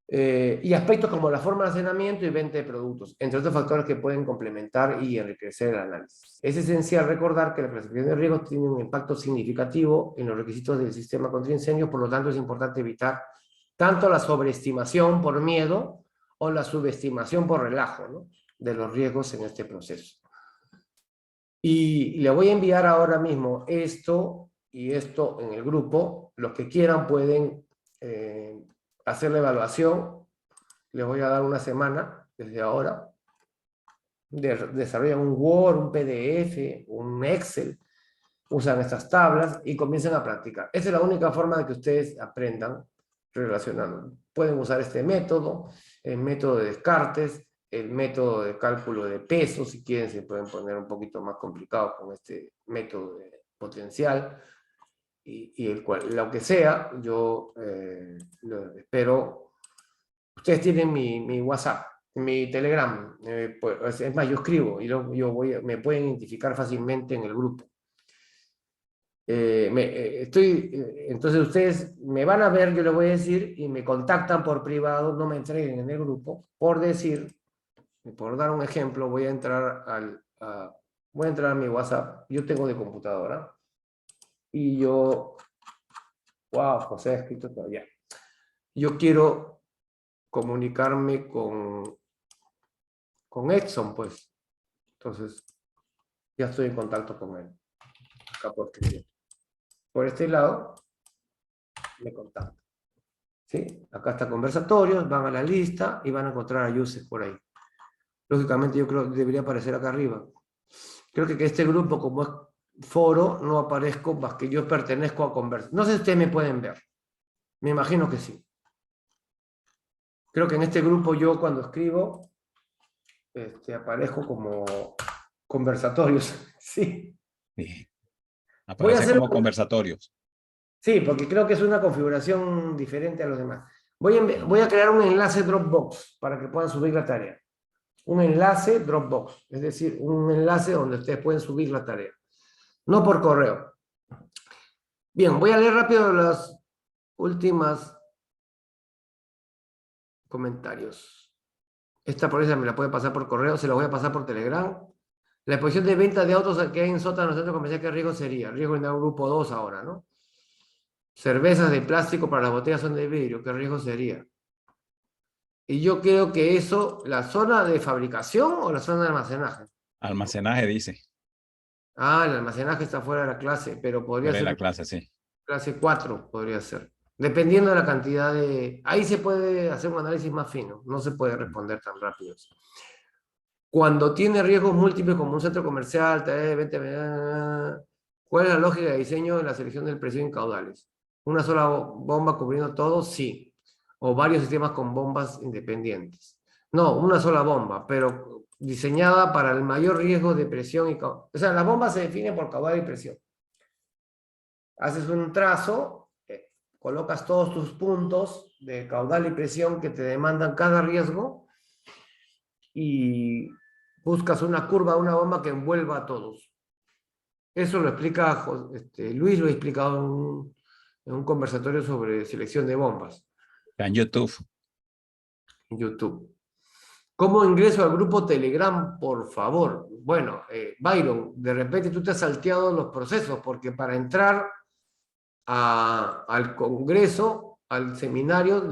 Y aspectos como la forma de almacenamiento y venta de productos, entre otros factores que pueden complementar y enriquecer el análisis. Es esencial recordar que la clasificación de riesgos tiene un impacto significativo en los requisitos del sistema contra incendios, por lo tanto es importante evitar tanto la sobreestimación por miedo o la subestimación por relajo, ¿no?, de los riesgos en este proceso. Y le voy a enviar ahora mismo esto y esto en el grupo. Los que quieran pueden hacer la evaluación. Les voy a dar una semana desde ahora. Desarrollan un Word, un PDF, un Excel, usan estas tablas y comienzan a practicar. Esa es la única forma de que ustedes aprendan relacionando. Pueden usar este método, el método de Descartes, el método de cálculo de peso, si quieren se pueden poner un poquito más complicados con este método de potencial, y el cual, lo que sea, yo espero. Ustedes tienen mi WhatsApp, mi Telegram, pues, es más, yo escribo y me pueden identificar fácilmente en el grupo. Entonces ustedes me van a ver, yo les voy a decir, y me contactan por privado, no me entreguen en el grupo, por decir, por dar un ejemplo, voy a entrar a mi WhatsApp, yo tengo de computadora, y yo, wow, José ha escrito todavía, yo quiero comunicarme con Edson, pues, entonces ya estoy en contacto con él, acá por escribir. Por este lado, me contactan. ¿Sí? Acá está conversatorios, van a la lista y van a encontrar a Yusef por ahí. Lógicamente yo creo que debería aparecer acá arriba. Creo que este grupo, como es foro, no aparezco más que yo pertenezco a conversa. No sé si ustedes me pueden ver. Me imagino que sí. Creo que en este grupo yo cuando escribo aparezco como conversatorios. Sí. Sí. Voy a Aparece hacer como conversatorios. Sí, porque creo que es una configuración diferente a los demás. Voy a crear un enlace Dropbox para que puedan subir la tarea. Un enlace Dropbox, es decir, un enlace donde ustedes pueden subir la tarea. No por correo. Bien, voy a leer rápido las últimas comentarios. Esta por esa me la puede pasar por correo, se la voy a pasar por Telegram. La exposición de venta de autos que hay en sótanos, centro comercial, ¿qué riesgo sería? Riesgo en el grupo 2 ahora, ¿no? Cervezas de plástico para las botellas son de vidrio, ¿qué riesgo sería? Y yo creo que eso, ¿la zona de fabricación o la zona de almacenaje? Almacenaje dice. Ah, el almacenaje está fuera de la clase, pero podría Fuera de ser la clase, sí. clase 4, podría ser. Dependiendo de la cantidad de... Ahí se puede hacer un análisis más fino, no se puede responder tan rápido. Cuando tiene riesgos múltiples como un centro comercial, ¿cuál es la lógica de diseño en la selección del presión en caudales? ¿Una sola bomba cubriendo todo? Sí. O varios sistemas con bombas independientes. No, una sola bomba, pero diseñada para el mayor riesgo de presión y caudal. O sea, la bomba se define por caudal y presión. Haces un trazo, colocas todos tus puntos de caudal y presión que te demandan cada riesgo y buscas una curva, una bomba que envuelva a todos. Eso lo explica Luis, lo ha explicado en un conversatorio sobre selección de bombas. Está en YouTube. En YouTube. ¿Cómo ingreso al grupo Telegram, por favor? Bueno, Byron, de repente tú te has salteado los procesos, porque para entrar al congreso, al seminario,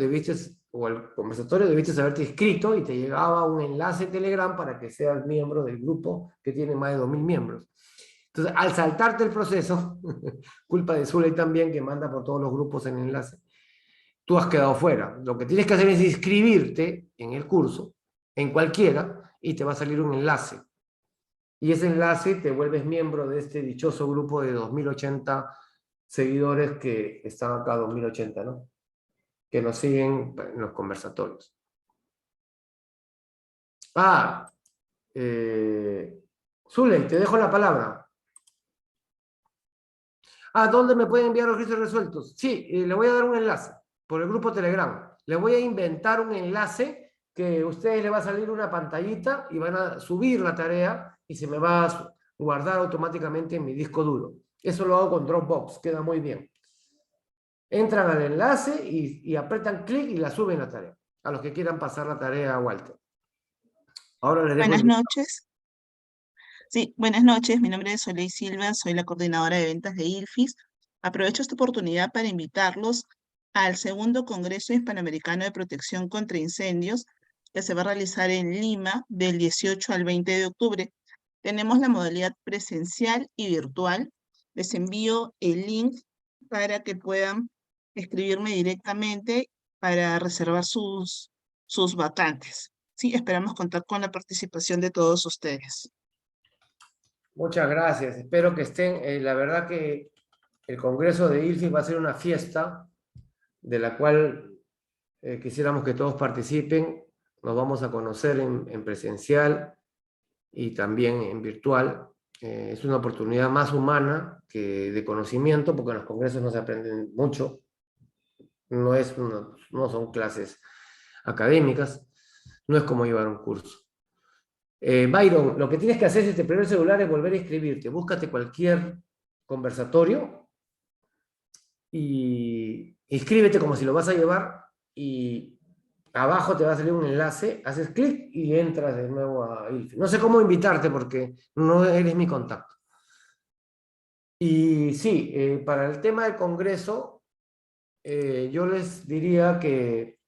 o al conversatorio, debiste haberte inscrito y te llegaba un enlace Telegram para que seas miembro del grupo que tiene más de 2000 miembros. Entonces, al saltarte el proceso, culpa de Zuley también, que manda por todos los grupos el enlace, tú has quedado fuera. Lo que tienes que hacer es inscribirte en el curso, en cualquiera, y te va a salir un enlace. Y ese enlace te vuelves miembro de este dichoso grupo de 2080 seguidores que están acá, 2080, ¿no? Que nos siguen en los conversatorios. Zuley, te dejo la palabra. ¿Dónde me pueden enviar los registros resueltos? Sí, le voy a dar un enlace por el grupo Telegram. Le voy a inventar un enlace que a ustedes les va a salir una pantallita y van a subir la tarea y se me va a guardar automáticamente en mi disco duro. Eso lo hago con Dropbox, queda muy bien. Entran al enlace y apretan clic y la suben la tarea. A los que quieran pasar la tarea a Walter. Ahora les dejo. Buenas noches. Sí, buenas noches. Mi nombre es Soleil Silva, soy la coordinadora de ventas de ILFIS. Aprovecho esta oportunidad para invitarlos al segundo Congreso Hispanoamericano de Protección contra Incendios, que se va a realizar en Lima del 18 al 20 de octubre. Tenemos la modalidad presencial y virtual. Les envío el link para que puedan escribirme directamente para reservar sus vacantes. Sí, esperamos contar con la participación de todos ustedes. Muchas gracias. Espero que estén. La verdad que el Congreso de ILFIS va a ser una fiesta de la cual quisiéramos que todos participen. Nos vamos a conocer en presencial y también en virtual. Es una oportunidad más humana que de conocimiento, porque en los congresos no se aprenden mucho. No son clases académicas. No es como llevar un curso. Byron, lo que tienes que hacer si te perdió el celular es volver a inscribirte. Búscate cualquier conversatorio y inscríbete como si lo vas a llevar y abajo te va a salir un enlace, haces clic y entras de nuevo a ILFIS. No sé cómo invitarte porque no eres mi contacto. Y sí, para el tema del congreso, yo les diría que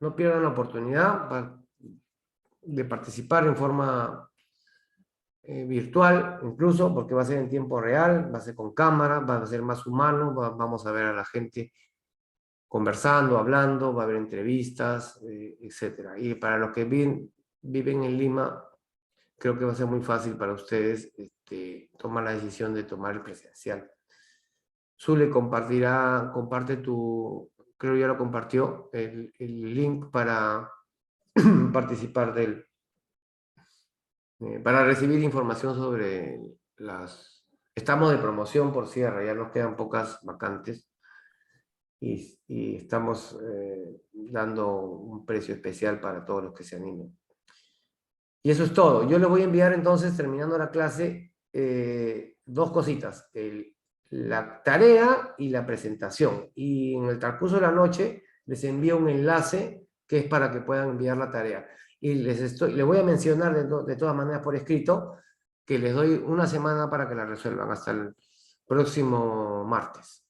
no pierdan la oportunidad de participar en forma virtual, incluso, porque va a ser en tiempo real, va a ser con cámara, va a ser más humano, vamos a ver a la gente conversando, hablando, va a haber entrevistas, etc. Y para los que viven en Lima, creo que va a ser muy fácil para ustedes tomar la decisión de tomar el presencial. Zule comparte creo ya lo compartió, el link para participar para recibir información sobre Estamos de promoción por cierre, ya nos quedan pocas vacantes y estamos dando un precio especial para todos los que se animen. Y eso es todo. Yo les voy a enviar entonces, terminando la clase, dos cositas. La tarea y la presentación. Y en el transcurso de la noche les envío un enlace que es para que puedan enviar la tarea. Y les voy a mencionar de todas maneras por escrito que les doy una semana para que la resuelvan hasta el próximo martes.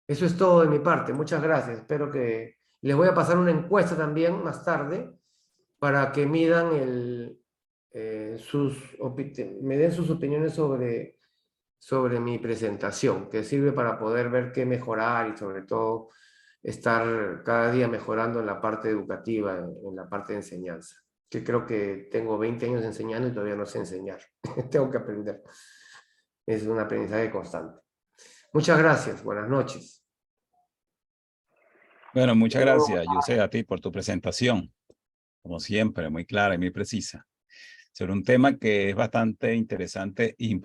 Eso es todo de mi parte. Muchas gracias. Espero que... Les voy a pasar una encuesta también más tarde para que midan me den sus opiniones sobre mi presentación, que sirve para poder ver qué mejorar y sobre todo estar cada día mejorando en la parte educativa, en la parte de enseñanza, que creo que tengo 20 años enseñando y todavía no sé enseñar. Tengo que aprender. Es un aprendizaje constante. Muchas gracias. Buenas noches. Bueno, muchas gracias, José, a ti por tu presentación. Como siempre, muy clara y muy precisa. Sobre un tema que es bastante interesante y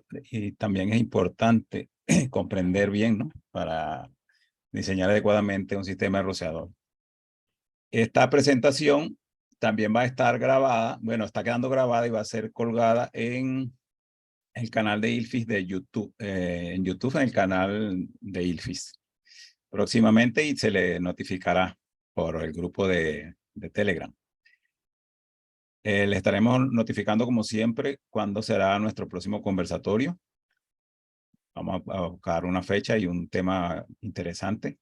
también es importante comprender bien, ¿no? Para diseñar adecuadamente un sistema de rociador. Esta presentación también va a estar grabada, bueno, está quedando grabada y va a ser colgada en el canal de ILFIS de YouTube, en YouTube, en el canal de ILFIS. Próximamente y se le notificará por el grupo de Telegram. Les estaremos notificando como siempre cuándo será nuestro próximo conversatorio. Vamos a buscar una fecha y un tema interesante.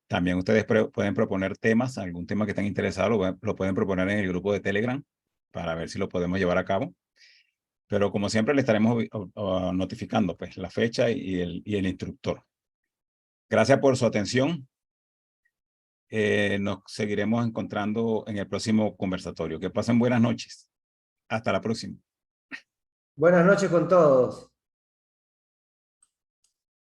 También ustedes pueden proponer temas, algún tema que estén interesados, lo pueden proponer en el grupo de Telegram para ver si lo podemos llevar a cabo. Pero como siempre le estaremos notificando pues, la fecha y el instructor. Gracias por su atención. Nos seguiremos encontrando en el próximo conversatorio. Que pasen buenas noches. Hasta la próxima. Buenas noches con todos.